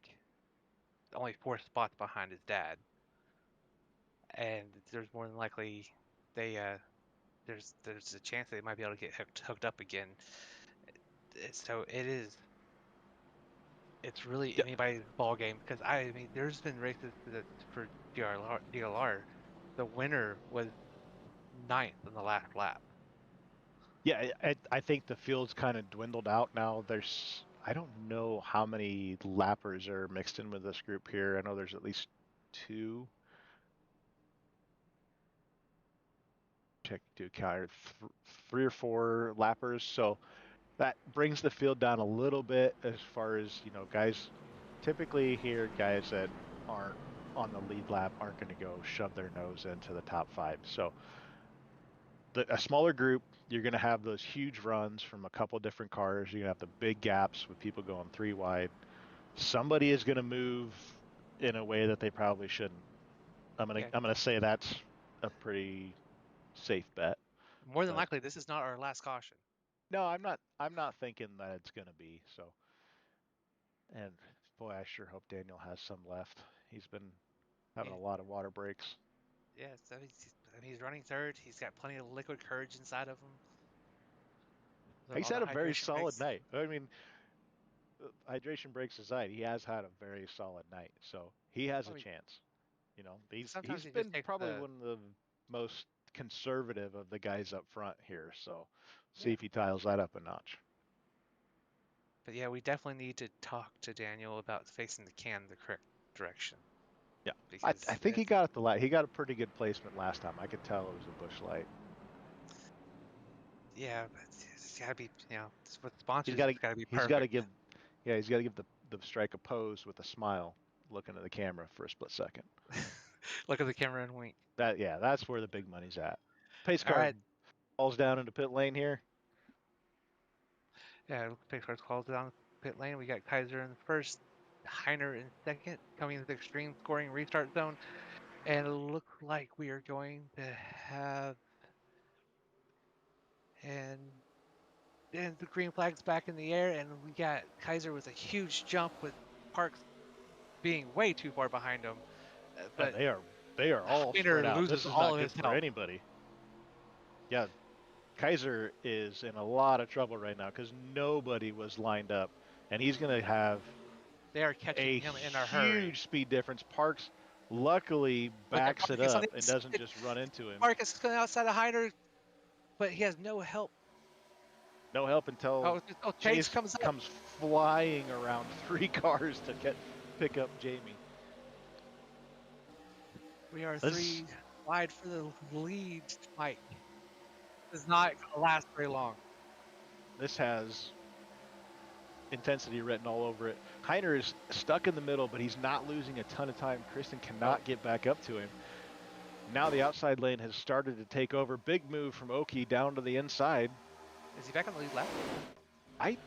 only 4 spots behind his dad. And there's more than likely there's a chance they might be able to get hooked up again. So it's really anybody's ball game, because I mean there's been races for DLR. The winner was 9th in the last lap. Yeah, I think the field's kind of dwindled out now. I don't know how many lappers are mixed in with this group here. I know there's at least 2. Check to count 3 or 4 lappers. So that brings the field down a little bit as far as, guys typically here, guys that aren't on the lead lap aren't going to go shove their nose into the top 5. So a smaller group, you're going to have those huge runs from a couple different cars. You're going to have the big gaps with people going 3 wide. Somebody is going to move in a way that they probably shouldn't. I'm going to say that's a pretty safe bet. More than likely, this is not our last caution. No, I'm not thinking that it's going to be. So, and Boy, I sure hope Daniel has some left. He's been having a Yeah. lot of water breaks. Yes, I mean, he's running third. He's got plenty of liquid courage inside of him. He's All the had a very hydration solid breaks. night. I mean, hydration breaks aside, he has had a very solid night. So he has I a mean, chance. You know, he's sometimes he's he just been takes probably the one of the most conservative of the guys up front here. So see yeah. if he tiles that up a notch. But yeah, we definitely need to talk to Daniel about facing the can the correct direction Yeah, I because think he got it the light. He got a pretty good placement last time. I could tell it was a bush light. yeah, but it's gotta be with sponsors, He's got to it's gotta be he's got to perfect. give he's got to give the strike a pose with a smile, looking at the camera for a split second. Look at the camera and wink. That's where the big money's at. Pace All car right, falls down into pit lane here. yeah, Pixar's calls down pit lane. We got Kaiser in the first, Heiner in second, coming into the extreme scoring restart zone, and it looks like we are going to have and the green flag's back in the air, and we got Kaiser with a huge jump with Parks being way too far behind him. And But they are all spread Heiner out. loses This is all not of good his for help. anybody. Yeah, Kaiser is in a lot of trouble right now because nobody was lined up, and he's going to have They are catching a him in a hurry. huge speed difference. Parks luckily Look at backs it Marcus on up the and doesn't inside. just run into him. Marcus is going outside of Heiner, but he has no help. No help until Chase Chase comes up. comes flying around 3 cars to pick up Jamie. We are This- 3 wide for the lead, Mike. This is not going to last very long. This has intensity written all over it. Heiner is stuck in the middle, but he's not losing a ton of time. Kristen cannot get back up to him. Now the outside lane has started to take over. Big move from Oki down to the inside. Is he back on the lead lap? I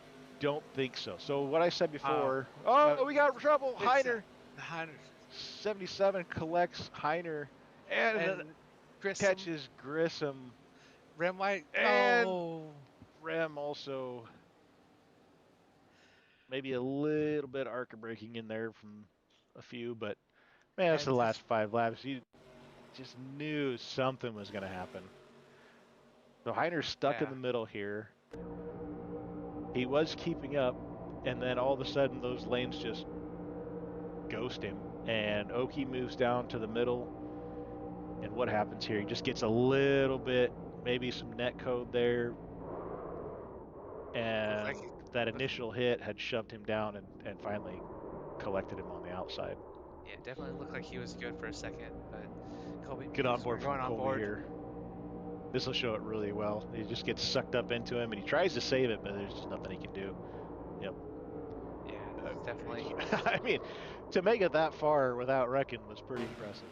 don't think so. So what I said before. no, We got trouble. it's, Heiner. Heiner 77 collects Heiner and and Grissom, catches Grissom. Rem White. And Oh, Rem also maybe a little bit ARCA braking in there from a few, but man, it's the last 5 laps. You just knew something was going to happen. So Heiner's stuck in the middle here. He was keeping up, and then all of a sudden those lanes just ghost him, and Oki moves down to the middle. And what happens here? He just gets a little bit, maybe some net code there, and like that initial hit had shoved him down and finally collected him on the outside. yeah, definitely looked like he was good for a second, but Colby, Good on board going from on Colby board here. This will show it really well. He just gets sucked up into him, and he tries to save it, but there's just nothing he can do. Yep. Yeah, definitely. I mean, to make it that far without wrecking was pretty impressive.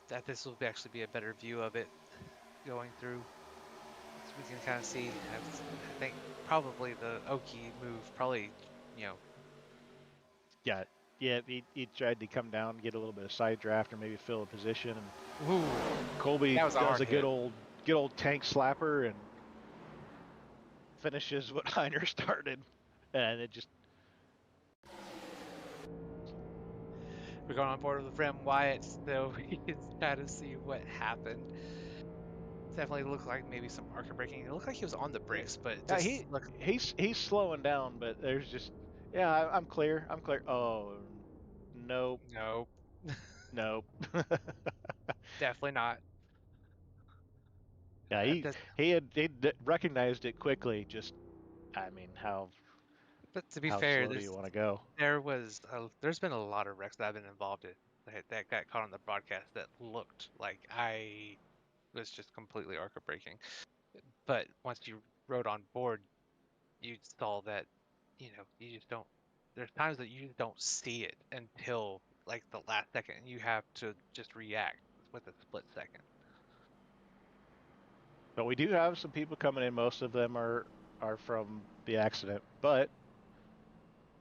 That this will actually be a better view of it going through. So we can kind of see. I think probably the Oki move probably, Yeah, he tried to come down, get a little bit of side draft, or maybe fill a position. And Ooh, Colby that was a does hard a hit. good old tank slapper and finishes what Heiner started, and it just. We're going on board with Rem Wyatt, so we can kind of see what happened. Definitely looked like maybe some ARCA braking. It looked like he was on the brakes, but it just He's slowing down, but there's just I'm clear. Oh, nope, no, nope. definitely not. Yeah, he recognized it quickly. Just I mean, how But to be fair, slow do you want to go? there's been a lot of wrecks that I've been involved in that got caught on the broadcast that looked like I was just completely ARCA braking. But once you rode on board, you saw that, you just don't. There's times that you don't see it until like the last second, and you have to just react with a split second. But we do have some people coming in. Most of them are from the accident. But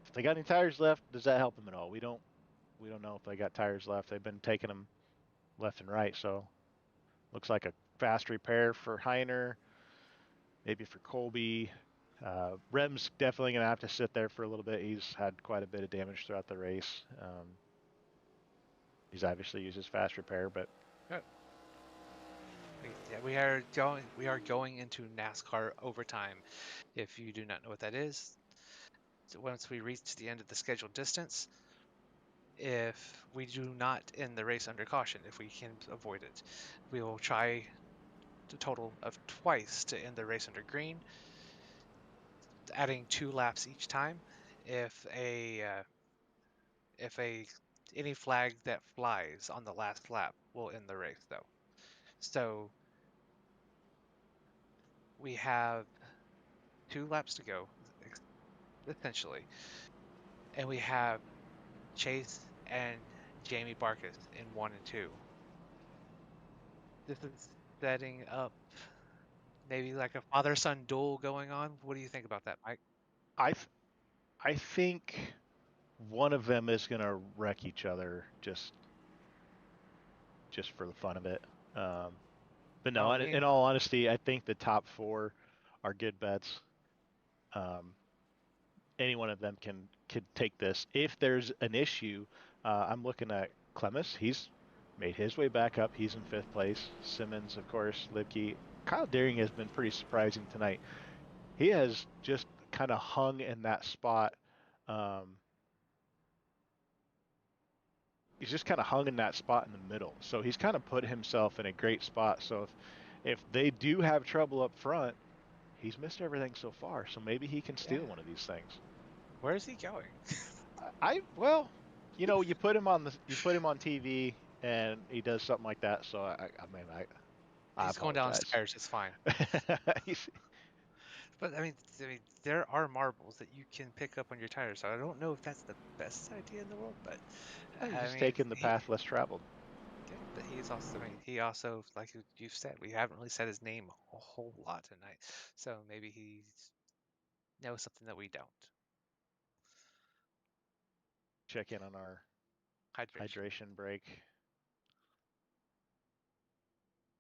if they got any tires left, does that help them at all? We don't know if they got tires left. They've been taking them left and right. So looks like a fast repair for Heiner, maybe for Colby. Rem's definitely going to have to sit there for a little bit. He's had quite a bit of damage throughout the race. He's obviously used his fast repair, but Yeah, we are going into NASCAR overtime. If you do not know what that is, so once we reach the end of the scheduled distance, if we do not end the race under caution, if we can avoid it, we will try a total of twice to end the race under green, adding 2 laps each time. If any flag that flies on the last lap will end the race, though. So we have 2 laps to go, essentially, and we have Chase and Jamie Barkus in 1 and 2. This is setting up maybe like a father-son duel going on. What do you think about that, Mike? I think one of them is going to wreck each other just for the fun of it. But no, Oh, in me. all honesty, I think the top 4 are good bets. Any one of them can take this. If there's an issue, I'm looking at Clemis. He's made his way back up. He's in 5th place. Simmons, of course, Libke. Kyle Deering has been pretty surprising tonight. He has just kind of hung in that spot. He's just kind of hung in that spot in the middle. So he's kind of put himself in a great spot. So if they do have trouble up front, he's missed everything so far. So maybe he can steal one of these things. Where is he going? Well, you put him on TV and he does something like that. So I mean, I He's going apologize. downstairs. It's fine. But I mean, there are marbles that you can pick up on your tires. So I don't know if that's the best idea in the world, but He's I just mean, taking the path less traveled. yeah, but he's also, I mean, he also, like you've said, we haven't really said his name a whole lot tonight. So maybe he knows something that we don't. Check in on our hydration break.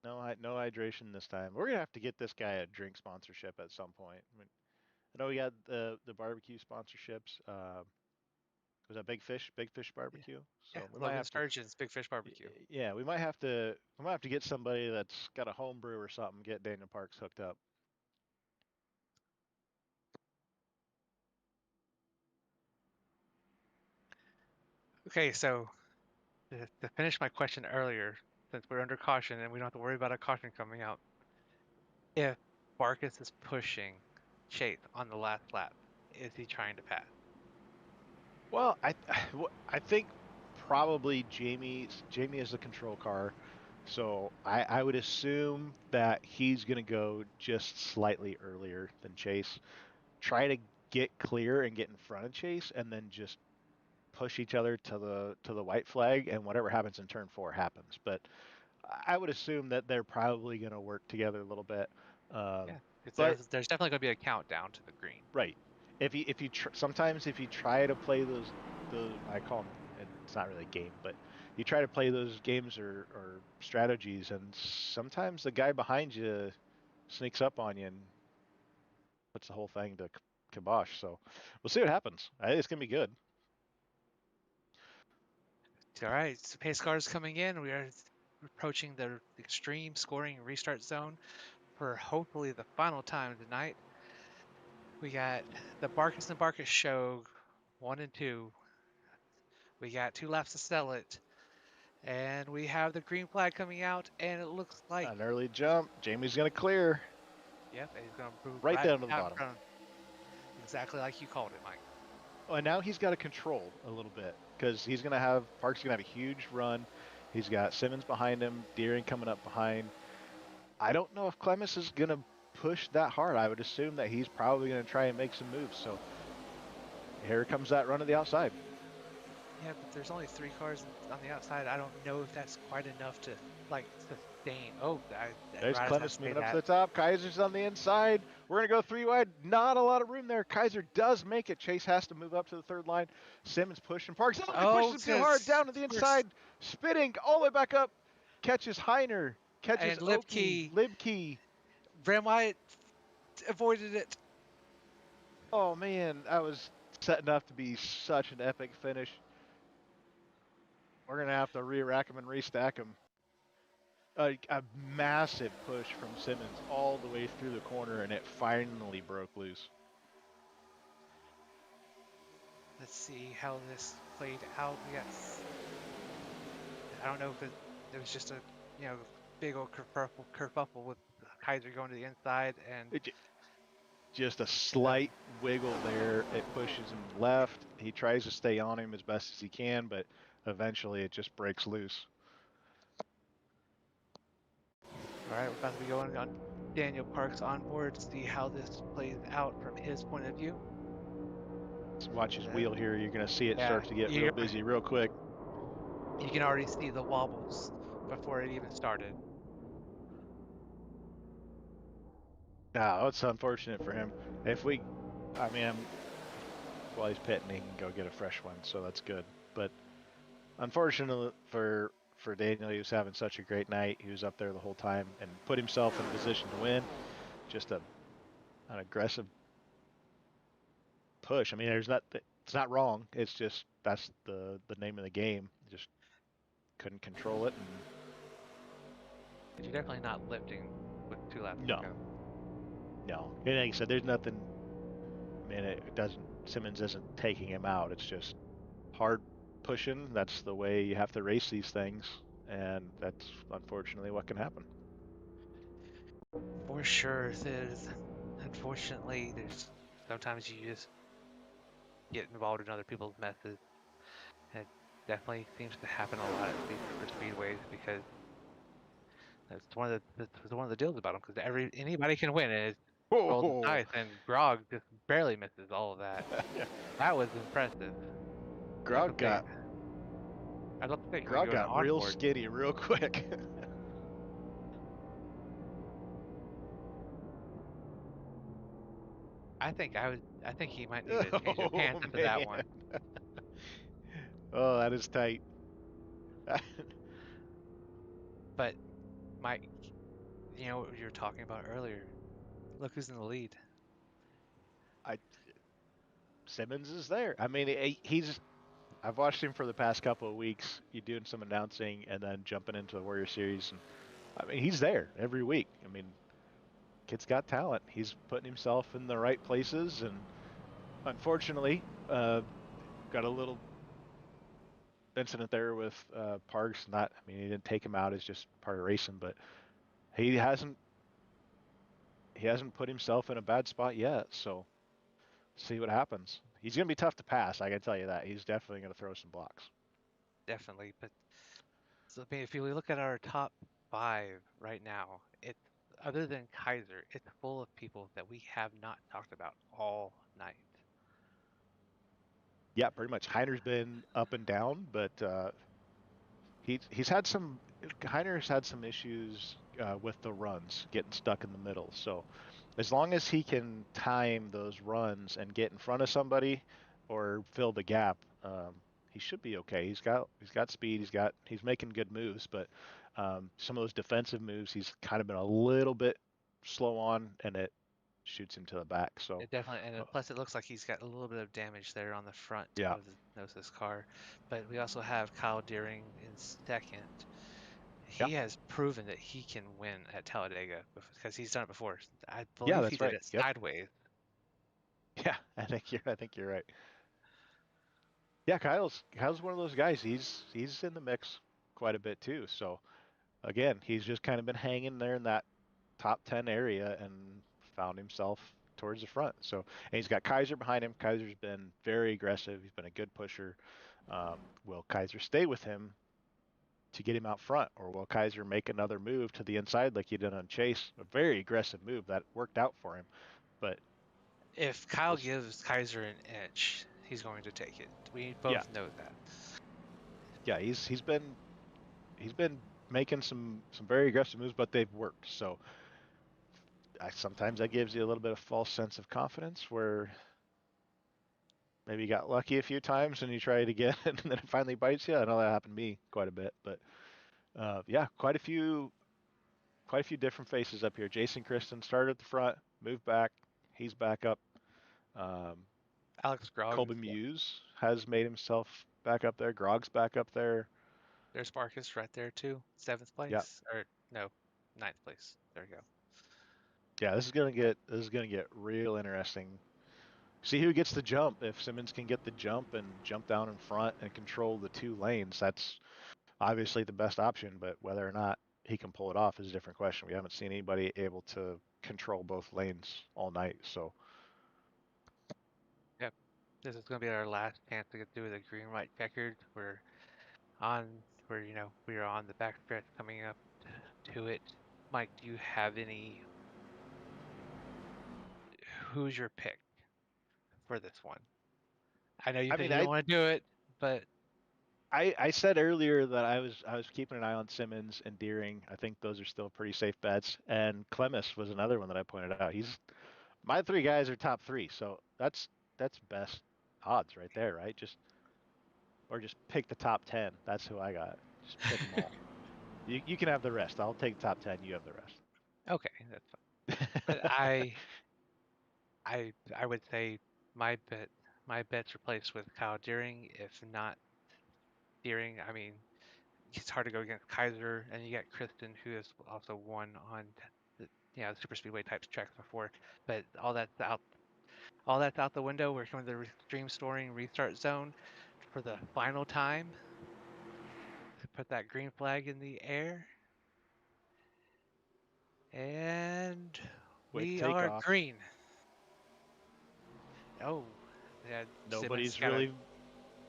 No hydration this time. We're gonna have to get this guy a drink sponsorship at some point. I know we got the barbecue sponsorships. Was that Big Fish Barbecue? So Yeah, we might Logan have to. Sturgeon's Big Fish Barbecue. Yeah, we might have to. We might have to get somebody that's got a home brew or something. Get Daniel Parks hooked up. Okay, so to finish my question earlier, since we're under caution and we don't have to worry about a caution coming out, if Barkus is pushing Chase on the last lap, is he trying to pass? Well, I think probably Jamie is the control car, so I would assume that he's gonna go just slightly earlier than Chase. Try to get clear and get in front of Chase, and then just push each other to the white flag, and whatever happens in turn 4 happens. But I would assume that they're probably going to work together a little bit. Yeah, But there's definitely going to be a countdown to the green. right, if you sometimes if you try to play those I call them, it's not really a game, but you try to play those games or strategies, and sometimes the guy behind you sneaks up on you and puts the whole thing to kibosh. So we'll see what happens. I think it's gonna be good. All right, so pace cars coming in. We are approaching the extreme scoring restart zone for hopefully the final time tonight. We got the Barkus and Barkus show 1 and 2. We got 2 laps to sell it. And we have the green flag coming out, and it looks like An early jump. Jamie's gonna clear. Yep, and he's gonna move Right down to the out bottom. front. Exactly like you called it, Mike. Oh, and now he's got to control a little bit because Park's gonna have a huge run. He's got Simmons behind him, Deering coming up behind. I don't know if Clemis is gonna push that hard. I would assume that he's probably gonna try and make some moves. So here comes that run to the outside. Yeah, but there's only 3 cars on the outside. I don't know if that's quite enough to like sustain. Oh, There's Raz has Clemis to moving say up to that. the top. Kaiser's on the inside. We're gonna go 3 wide. Not a lot of room there. Kaiser does make it. Chase has to move up to the 3rd line. Simmons pushing Parks. Oh, he pushes him too hard down to the inside. Spinning all the way back up. Catches Heiner. Catches And Libke. Libke. Bram Wyatt avoided it. Oh man, I was setting up to be such an epic finish. We're gonna have to re-rack him and restack him. A massive push from Simmons all the way through the corner, and it finally broke loose. Let's see how this played out. I don't know if it was just a big old kerfuffle with Kaiser going to the inside, and It, just a slight wiggle there. It pushes him left. He tries to stay on him as best as he can, but eventually it just breaks loose. all right, we're about to be going on Daniel Park's onboard to see how this plays out from his point of view. Just watch his wheel here. You're going to see it Yeah, start to get real busy real quick. You can already see the wobbles before it even started. No, it's unfortunate for him. I mean, while he's pitting, he can go get a fresh one, so that's good. But unfortunately for Daniel, he was having such a great night. He was up there the whole time and put himself in a position to win. Just an aggressive push. I mean, it's not wrong. It's just that's the name of the game. Just couldn't control it. But you're definitely not lifting with 2 laps to go. No. And like I said, there's nothing. I mean, it doesn't. Simmons isn't taking him out. It's just hard pushing. That's the way you have to race these things, and that's unfortunately what can happen. For sure, unfortunately, there's sometimes you just get involved in other people's messes. And it definitely seems to happen a lot at these super speedways because that's one of the deals about them. Because anybody can win, and it's rolled the dice, and Grog just barely misses all of that. That was impressive. Grog got real skitty real quick. I think he might need to change his pants into that one. Oh, that is tight. But Mike, you know what you were talking about earlier. Look who's in the lead. Simmons is there. I mean, I've watched him for the past couple of weeks. You doing some announcing and then jumping into the Warrior Series, and I mean, he's there every week. I mean, kid's got talent. He's putting himself in the right places, and unfortunately, got a little incident there with Parks. I mean, he didn't take him out. It's just part of racing, but he hasn't put himself in a bad spot yet. So, see what happens. He's gonna be tough to pass. I can tell you that. He's definitely gonna throw some blocks. Definitely, but so I mean, if you look at our top 5 right now, it's other than Kaiser, it's full of people that we have not talked about all night. Yeah, pretty much. Heiner's been up and down, but he's had some. Heiner's had some issues with the runs, getting stuck in the middle. So as long as he can time those runs and get in front of somebody or fill the gap, he should be okay. He's got speed. He's making good moves, but some of those defensive moves he's kind of been a little bit slow on, and it shoots him to the back. So It definitely, and plus it looks like he's got a little bit of damage there on the front yeah. of the nose of his car. But we also have Kyle Deering in second. He has proven that he can win at Talladega because he's done it before. I believe he did it sideways. Yeah, I think you're right. Yeah, Kyle's one of those guys. He's in the mix quite a bit too. So again, he's just kind of been hanging there in that top 10 area and found himself towards the front. So, and he's got Kaiser behind him. Kaiser's been very aggressive. He's been a good pusher. Will Kaiser stay with him to get him out front, or will Kaiser make another move to the inside like he did on Chase? A very aggressive move that worked out for him. But if Kyle gives Kaiser an inch, he's going to take it. We both know that. Yeah, he's been making some very aggressive moves, but they've worked. So sometimes that gives you a little bit of false sense of confidence where maybe you got lucky a few times and you try it again and then it finally bites you. I know that happened to me quite a bit, but yeah, quite a few different faces up here. Jason Kristen started at the front, moved back. He's back up Alex Grog. Colby Muse has made himself back up there. Grog's back up there. There's Marcus right there too. 7th place. Yeah. Or no, 9th place. There we go. Yeah, this is gonna get real interesting. See who gets the jump. If Simmons can get the jump and jump down in front and control the 2 lanes, that's obviously the best option. But whether or not he can pull it off is a different question. We haven't seen anybody able to control both lanes all night. So Yep. This is gonna be our last chance to get through the green white checkered. We're we are on the backstretch coming up to it. Mike, do you have any? Who's your pick for this one? I know you I said mean, you don't want to do it, but I said earlier that I was keeping an eye on Simmons and Deering. I think those are still pretty safe bets. And Clemis was another one that I pointed out. He's my 3 guys are top 3, so that's best odds right there, right? Just pick the top 10. That's who I got. Just pick them all. You can have the rest. I'll take top 10. You have the rest. okay, that's fine. But I would say my bet's replaced with Kyle Deering. If not Deering, I mean it's hard to go against Kaiser, and you got Kristen, who has also won on the the super speedway types tracks before. But all that's out. All that's out the window. We're coming to the stream storing restart zone for the final time. Put that green flag in the air, and Wait we are takeoff. green. Oh, yeah. Simmons Nobody's got a really.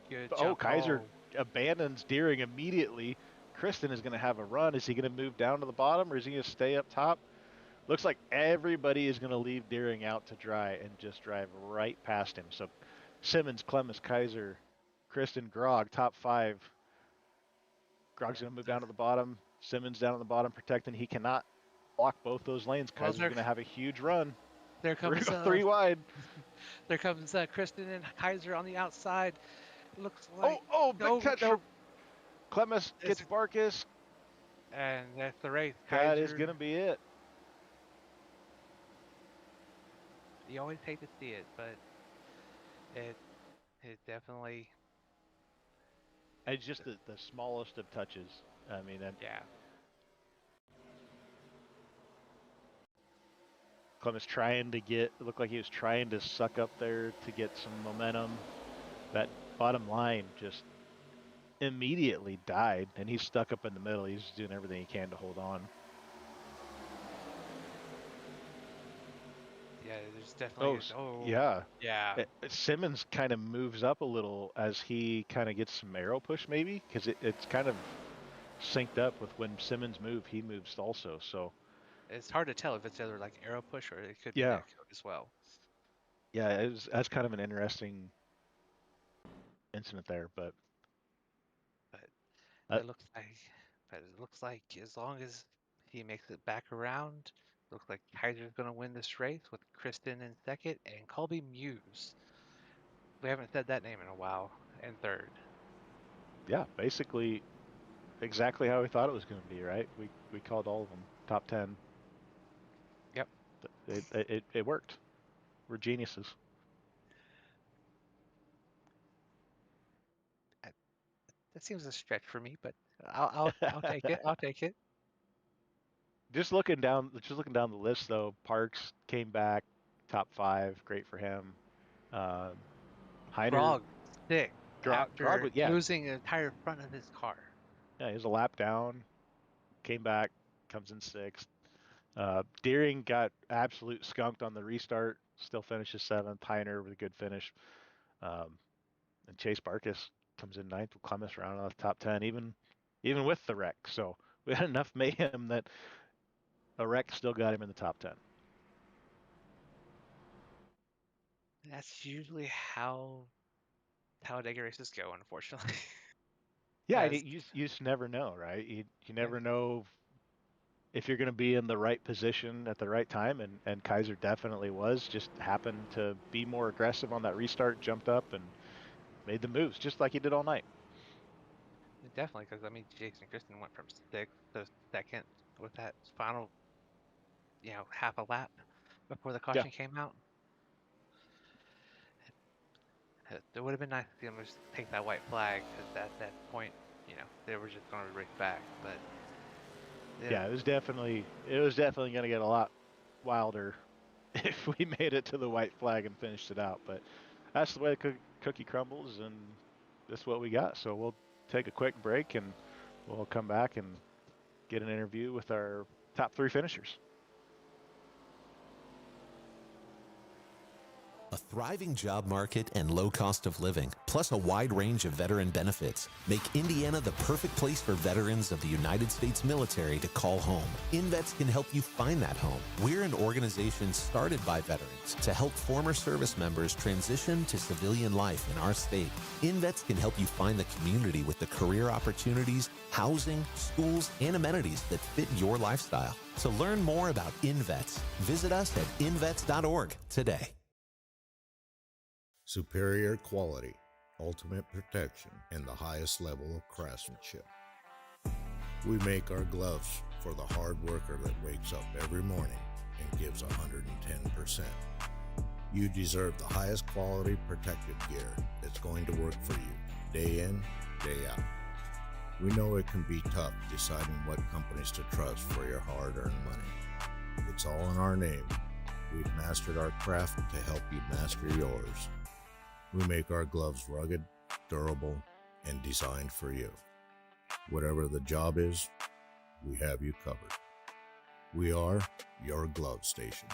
good Oh, jump. Kaiser Oh, abandons Deering immediately. Kristen is going to have a run. Is he going to move down to the bottom or is he going to stay up top? Looks like everybody is going to leave Deering out to dry and just drive right past him. So Simmons, Clemens, Kaiser, Kristen, Grog, top 5. Grog's going to move down to the bottom. Simmons down at the bottom protecting. He cannot block both those lanes. Well, Kaiser's going to have a huge run. there We're going comes to go 3 wide. there comes Kristen and Kaiser on the outside. Looks like Big catch for Clemens gets Is it- Barkus. and that's the race. That Kaiser, is going to be it. you always hate to see it, but it definitely It's just the smallest of touches. I mean, yeah. Clemens trying to get, it looked like he was trying to suck up there to get some momentum. That bottom line just immediately died, and he's stuck up in the middle. He's doing everything he can to hold on. Yeah, there's definitely Yeah. yeah. Simmons kind of moves up a little as he kind of gets some arrow push, maybe, because it's kind of synced up with when Simmons moves, he moves also. So It's hard to tell if it's either like arrow push or it could be yeah, that code as well. yeah, that's kind of an interesting incident there, but But it looks like as long as he makes it back around, looks like Kaiser's gonna win this race with Kristen in second and Colby Muse. We haven't said that name in a while in third. yeah, basically exactly how we thought it was going to be, right? We called all of them top 10. Yep. It worked. We're geniuses. That seems a stretch for me, but I'll take it. I'll take it. Just looking down the list though, Parks came back top 5, great for him. Heiner, Grog sick Grog after yeah, losing the entire front of his car. yeah, he was a lap down, came back, comes in 6th. Deering got absolute skunked on the restart, still finishes 7th. Heiner with a good finish. And Chase Barkus comes in 9th with Clemens around on the top 10, even with the wreck. So we had enough mayhem that a wreck still got him in the top 10. That's usually how Talladega races go, unfortunately. Yeah, As- you just never know, right? You never know if you're going to be in the right position at the right time, and Kaiser definitely was. Just happened to be more aggressive on that restart, jumped up and made the moves, just like he did all night. Definitely, because I mean, Jason Kristen went from 6th to 2nd with that final, half a lap before the Yeah. caution came out. It would have been nice to see them just take that white flag, because at that point, they were just going to race back. But Yeah, it was definitely going to get a lot wilder if we made it to the white flag and finished it out. But that's the way the cookie crumbles, and that's what we got. So we'll take a quick break, and we'll come back and get an interview with our top 3 finishers. A thriving job market and low cost of living, plus a wide range of veteran benefits, make Indiana the perfect place for veterans of the United States military to call home. InVets can help you find that home. We're an organization started by veterans to help former service members transition to civilian life in our state. InVets can help you find the community with the career opportunities, housing, schools, and amenities that fit your lifestyle. To learn more about InVets, visit us at invets.org today. Superior quality, ultimate protection, and the highest level of craftsmanship. We make our gloves for the hard worker that wakes up every morning and gives 110%. You deserve the highest quality protective gear that's going to work for you, day in, day out. We know it can be tough deciding what companies to trust for your hard-earned money. It's all in our name. We've mastered our craft to help you master yours. We make our gloves rugged, durable, and designed for you. Whatever the job is, we have you covered. We are your glove station.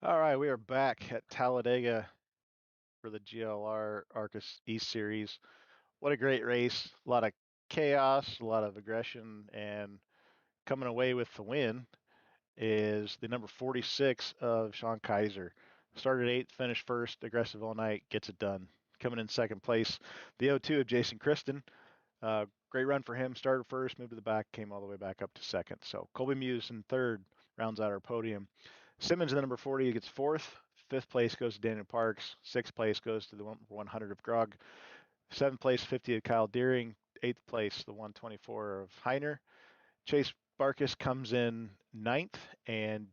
All right, we are back at Talladega for the GLR ARCA East Series. What a great race. A lot of chaos, a lot of aggression, and coming away with the win is the number 46 of Sean Kaiser. Started 8th, finished 1st, aggressive all night, gets it done. Coming in 2nd place, the 02 of Jason Kristen. Great run for him. Started 1st, moved to the back, came all the way back up to 2nd. So Colby Muse in 3rd, rounds out our podium. Simmons, the number 40, gets 4th. 5th place goes to Daniel Parks. 6th place goes to the 100 of Grog. 7th place, 50 of Kyle Deering. 8th place, the 124 of Heiner. Chase Barkus comes in 9th, and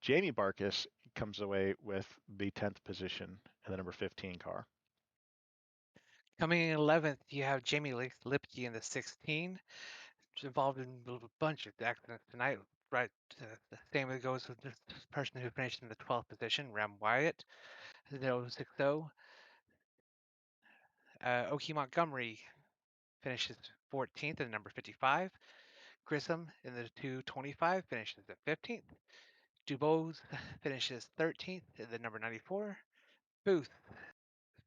Jamie Barkus comes away with the 10th position in the number 15 car. Coming in 11th, you have Jamie Lipke in the 16. She's involved in a bunch of accidents tonight. Right, the same as goes with this person who finished in the 12th position, Ram Wyatt, the 060. Oki Montgomery finishes 14th in the number 55. Grissom in the 225 finishes at 15th. Dubose finishes 13th in the number 94. Booth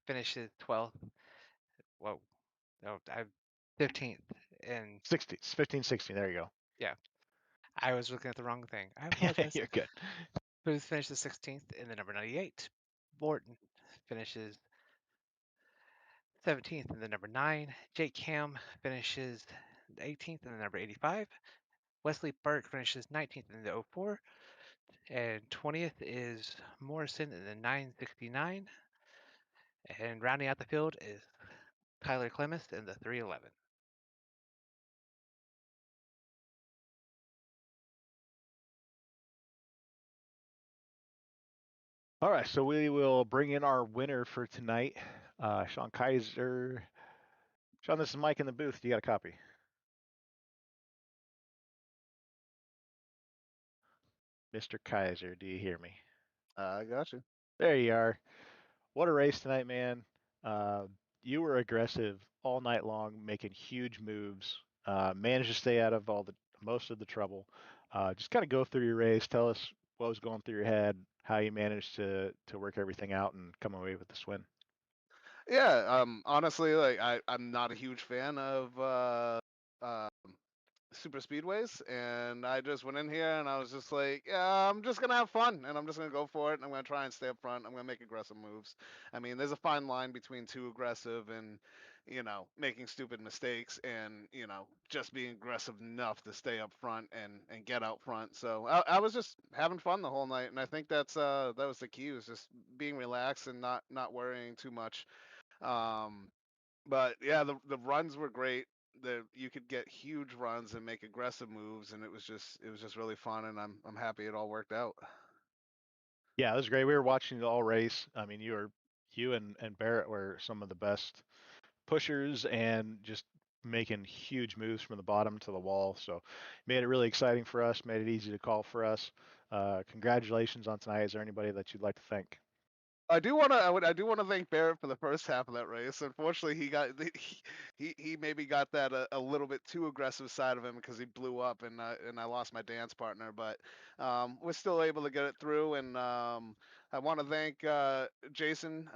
finishes 12th. Whoa, no, 15th. And 60, 15, 16. There you go. yeah, I was looking at the wrong thing. I apologize. You're good. Booth finishes 16th in the number 98. Morton finishes 17th in the number 9. Jake Ham finishes 18th in the number 85. Wesley Burke finishes 19th in the 04. And 20th is Morrison in the 969. And rounding out the field is Tyler Clemens in the 311. All right, so we will bring in our winner for tonight, Sean Kaiser. Sean, this is Mike in the booth. You got a copy? Mr. Kaiser, do you hear me? I got you. There you are. What a race tonight, man. You were aggressive all night long, making huge moves. Managed to stay out of most of the trouble. Just kind of go through your race. Tell us what was going through your head, how you managed to work everything out and come away with this win. Yeah, honestly, like I'm not a huge fan of super speedways, and I just went in here and I was just like, yeah, I'm just gonna have fun and I'm just gonna go for it and I'm gonna try and stay up front. I'm gonna make aggressive moves. I mean, there's a fine line between too aggressive and making stupid mistakes and just being aggressive enough to stay up front and get out front. So I was just having fun the whole night, and I think that was the key, was just being relaxed and not worrying too much. But yeah, the runs were great. you could get huge runs and make aggressive moves, and it was just really fun, and I'm happy it all worked out. Yeah, it was great. We were watching the all race. I mean, you and Barrett were some of the best pushers and just making huge moves from the bottom to the wall. So made it really exciting for us, made it easy to call for us. Congratulations on tonight. Is there anybody that you'd like to thank? I do want to. I do want to thank Barrett for the first half of that race. Unfortunately, he maybe got that a little bit too aggressive side of him because he blew up and I lost my dance partner. But we're still able to get it through. And I want to thank Jason,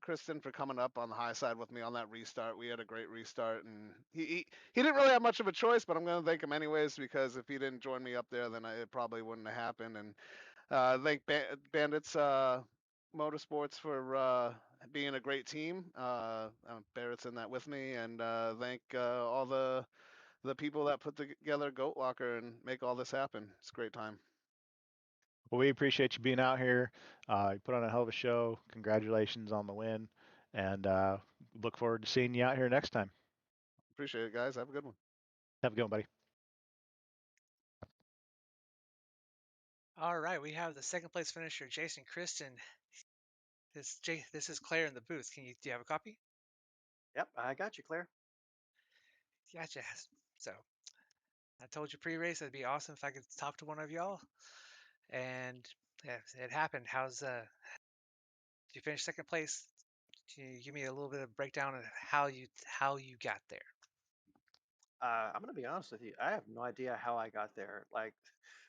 Kristen for coming up on the high side with me on that restart. We had a great restart, and he didn't really have much of a choice, but I'm going to thank him anyways because if he didn't join me up there, then it probably wouldn't have happened. And thank Bandits Motorsports for being a great team. Barrett's in that with me, and thank all the people that put together Goat Locker and make all this happen. It's a great time. Well, we appreciate you being out here. You put on a hell of a show. Congratulations on the win, and look forward to seeing you out here next time. Appreciate it, guys. Have a good one. Have a good one, buddy. All right, we have the second place finisher, Jason Kristen. This is Claire in the booth. Do you have a copy? Yep, I got you, Claire. Gotcha. So I told you pre-race it'd be awesome if I could talk to one of y'all, and yeah, it happened. You finished second place? Can you give me a little bit of breakdown of how you got there? I'm gonna be honest with you. I have no idea how I got there. Like,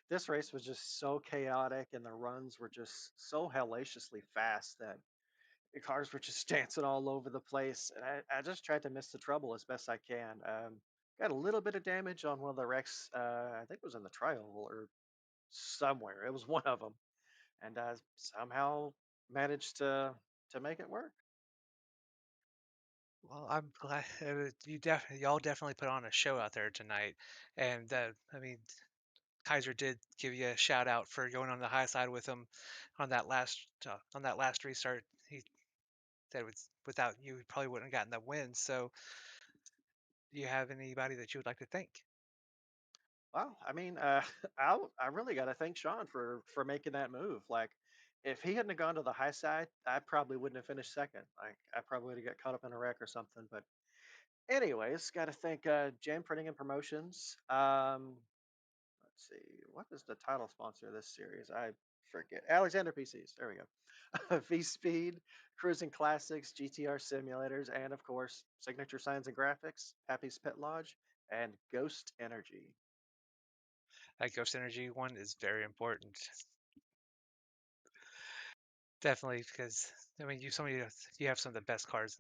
this race was just so chaotic, and the runs were just so hellaciously fast that the cars were just dancing all over the place. And I just tried to miss the trouble as best I can. Got a little bit of damage on one of the wrecks. I think it was in the trial or somewhere. It was one of them, and somehow managed to make it work. Well, I'm glad y'all definitely put on a show out there tonight, and I mean, Kaiser did give you a shout out for going on the high side with him on that last restart. He said without you, he probably wouldn't have gotten the win. So, do you have anybody that you would like to thank? Well, I mean, I really got to thank Sean for making that move. Like, if he hadn't have gone to the high side, I probably wouldn't have finished second. Like, I probably would have got caught up in a wreck or something. But anyways, got to thank Jen Printing and Promotions. Let's see, what is the title sponsor of this series? I forget. Alexander PCs. There we go. V Speed, Cruising Classics, GTR Simulators, and of course, Signature Signs and Graphics, Happy's Pet Lodge, and Ghost Energy. That Ghost Energy one is very important. Definitely, because I mean, you have some of the best cars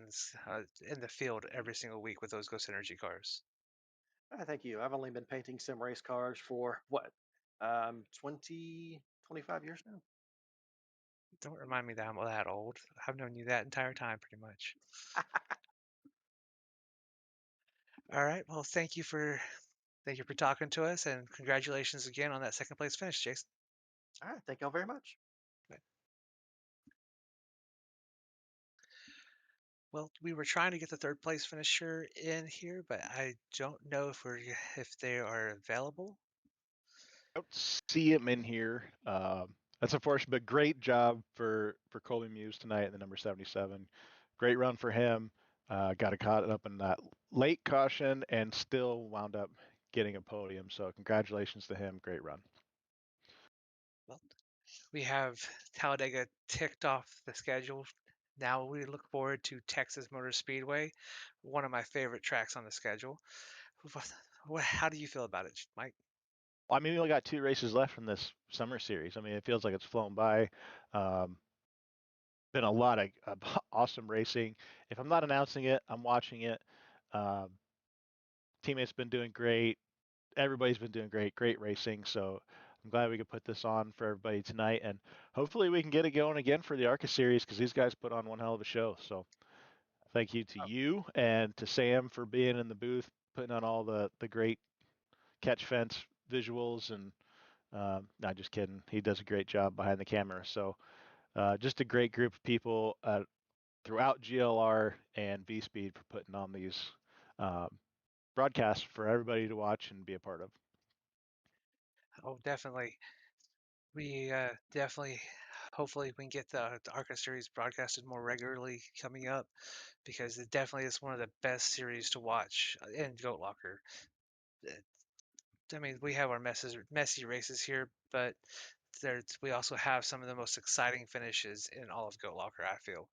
in the field every single week with those Ghost Energy cars. Thank you. I've only been painting sim race cars for what, 20, 25 years now. Don't remind me that I'm that old. I've known you that entire time, pretty much. All right. Well, thank you for talking to us, and congratulations again on that second place finish, Jason. All right. Thank y'all very much. Well, we were trying to get the third place finisher in here, but I don't know if they are available. I don't see him in here. That's unfortunate, but great job for Colby Muse tonight in the number 77. Great run for him. Got caught up in that late caution and still wound up getting a podium. So congratulations to him. Great run. Well, we have Talladega ticked off the schedule. Now we look forward to Texas Motor Speedway, one of my favorite tracks on the schedule. How do you feel about it, Mike? Well, I mean, we only got 2 races left from this summer series. I mean, it feels like it's flown by. Been a lot of awesome racing. If I'm not announcing it, I'm watching it. Um, teammates been doing great. Everybody's been doing great. Great racing. So I'm glad we could put this on for everybody tonight, and hopefully we can get it going again for the ARCA series because these guys put on one hell of a show. So thank you to you and to Sam for being in the booth, putting on all the great catch fence visuals, and not just kidding. He does a great job behind the camera. So just a great group of people throughout GLR and V Speed for putting on these broadcast for everybody to watch and be a part of. Oh, definitely. We definitely, hopefully, we can get the ARCA series broadcasted more regularly coming up because it definitely is one of the best series to watch in Goat Locker. I mean, we have our messy races here, but we also have some of the most exciting finishes in all of Goat Locker, I feel.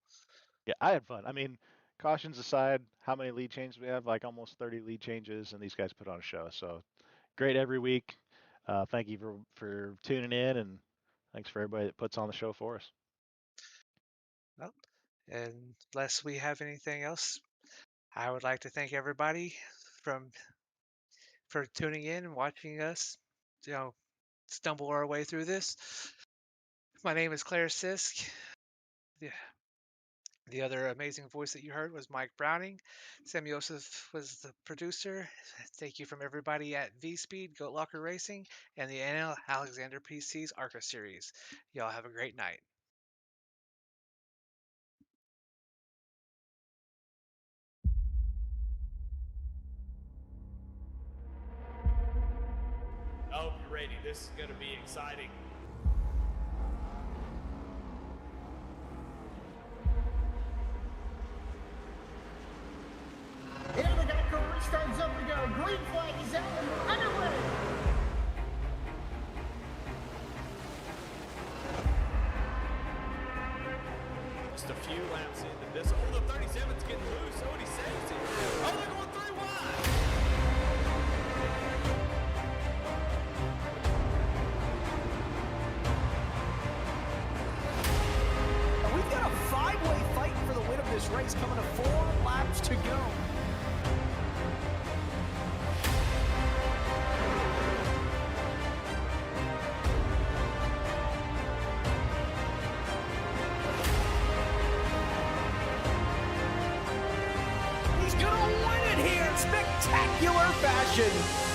Yeah, I had fun. I mean, cautions aside, how many lead changes we have? Like almost 30 lead changes, and these guys put on a show. So great every week. Thank you for tuning in, and thanks for everybody that puts on the show for us. Well, unless we have anything else, I would like to thank everybody for tuning in and watching us, stumble our way through this. My name is Claire Sisk. The other amazing voice that you heard was Mike Browning. Sam Yosef was the producer. Thank you from everybody at V-Speed, Goat Locker Racing, and the NL Alexander PC's ARCA series. Y'all have a great night. I hope you're ready. This is going to be exciting. And we got restarts up to go. Green flag is out and we're underway. Just a few laps into this. Oh, the 37's getting loose. Oh, and he saves it. Oh, they're going 3 wide. We've got a 5-way fight for the win of this race coming to 4 laps to go. He's gonna win it here in spectacular fashion.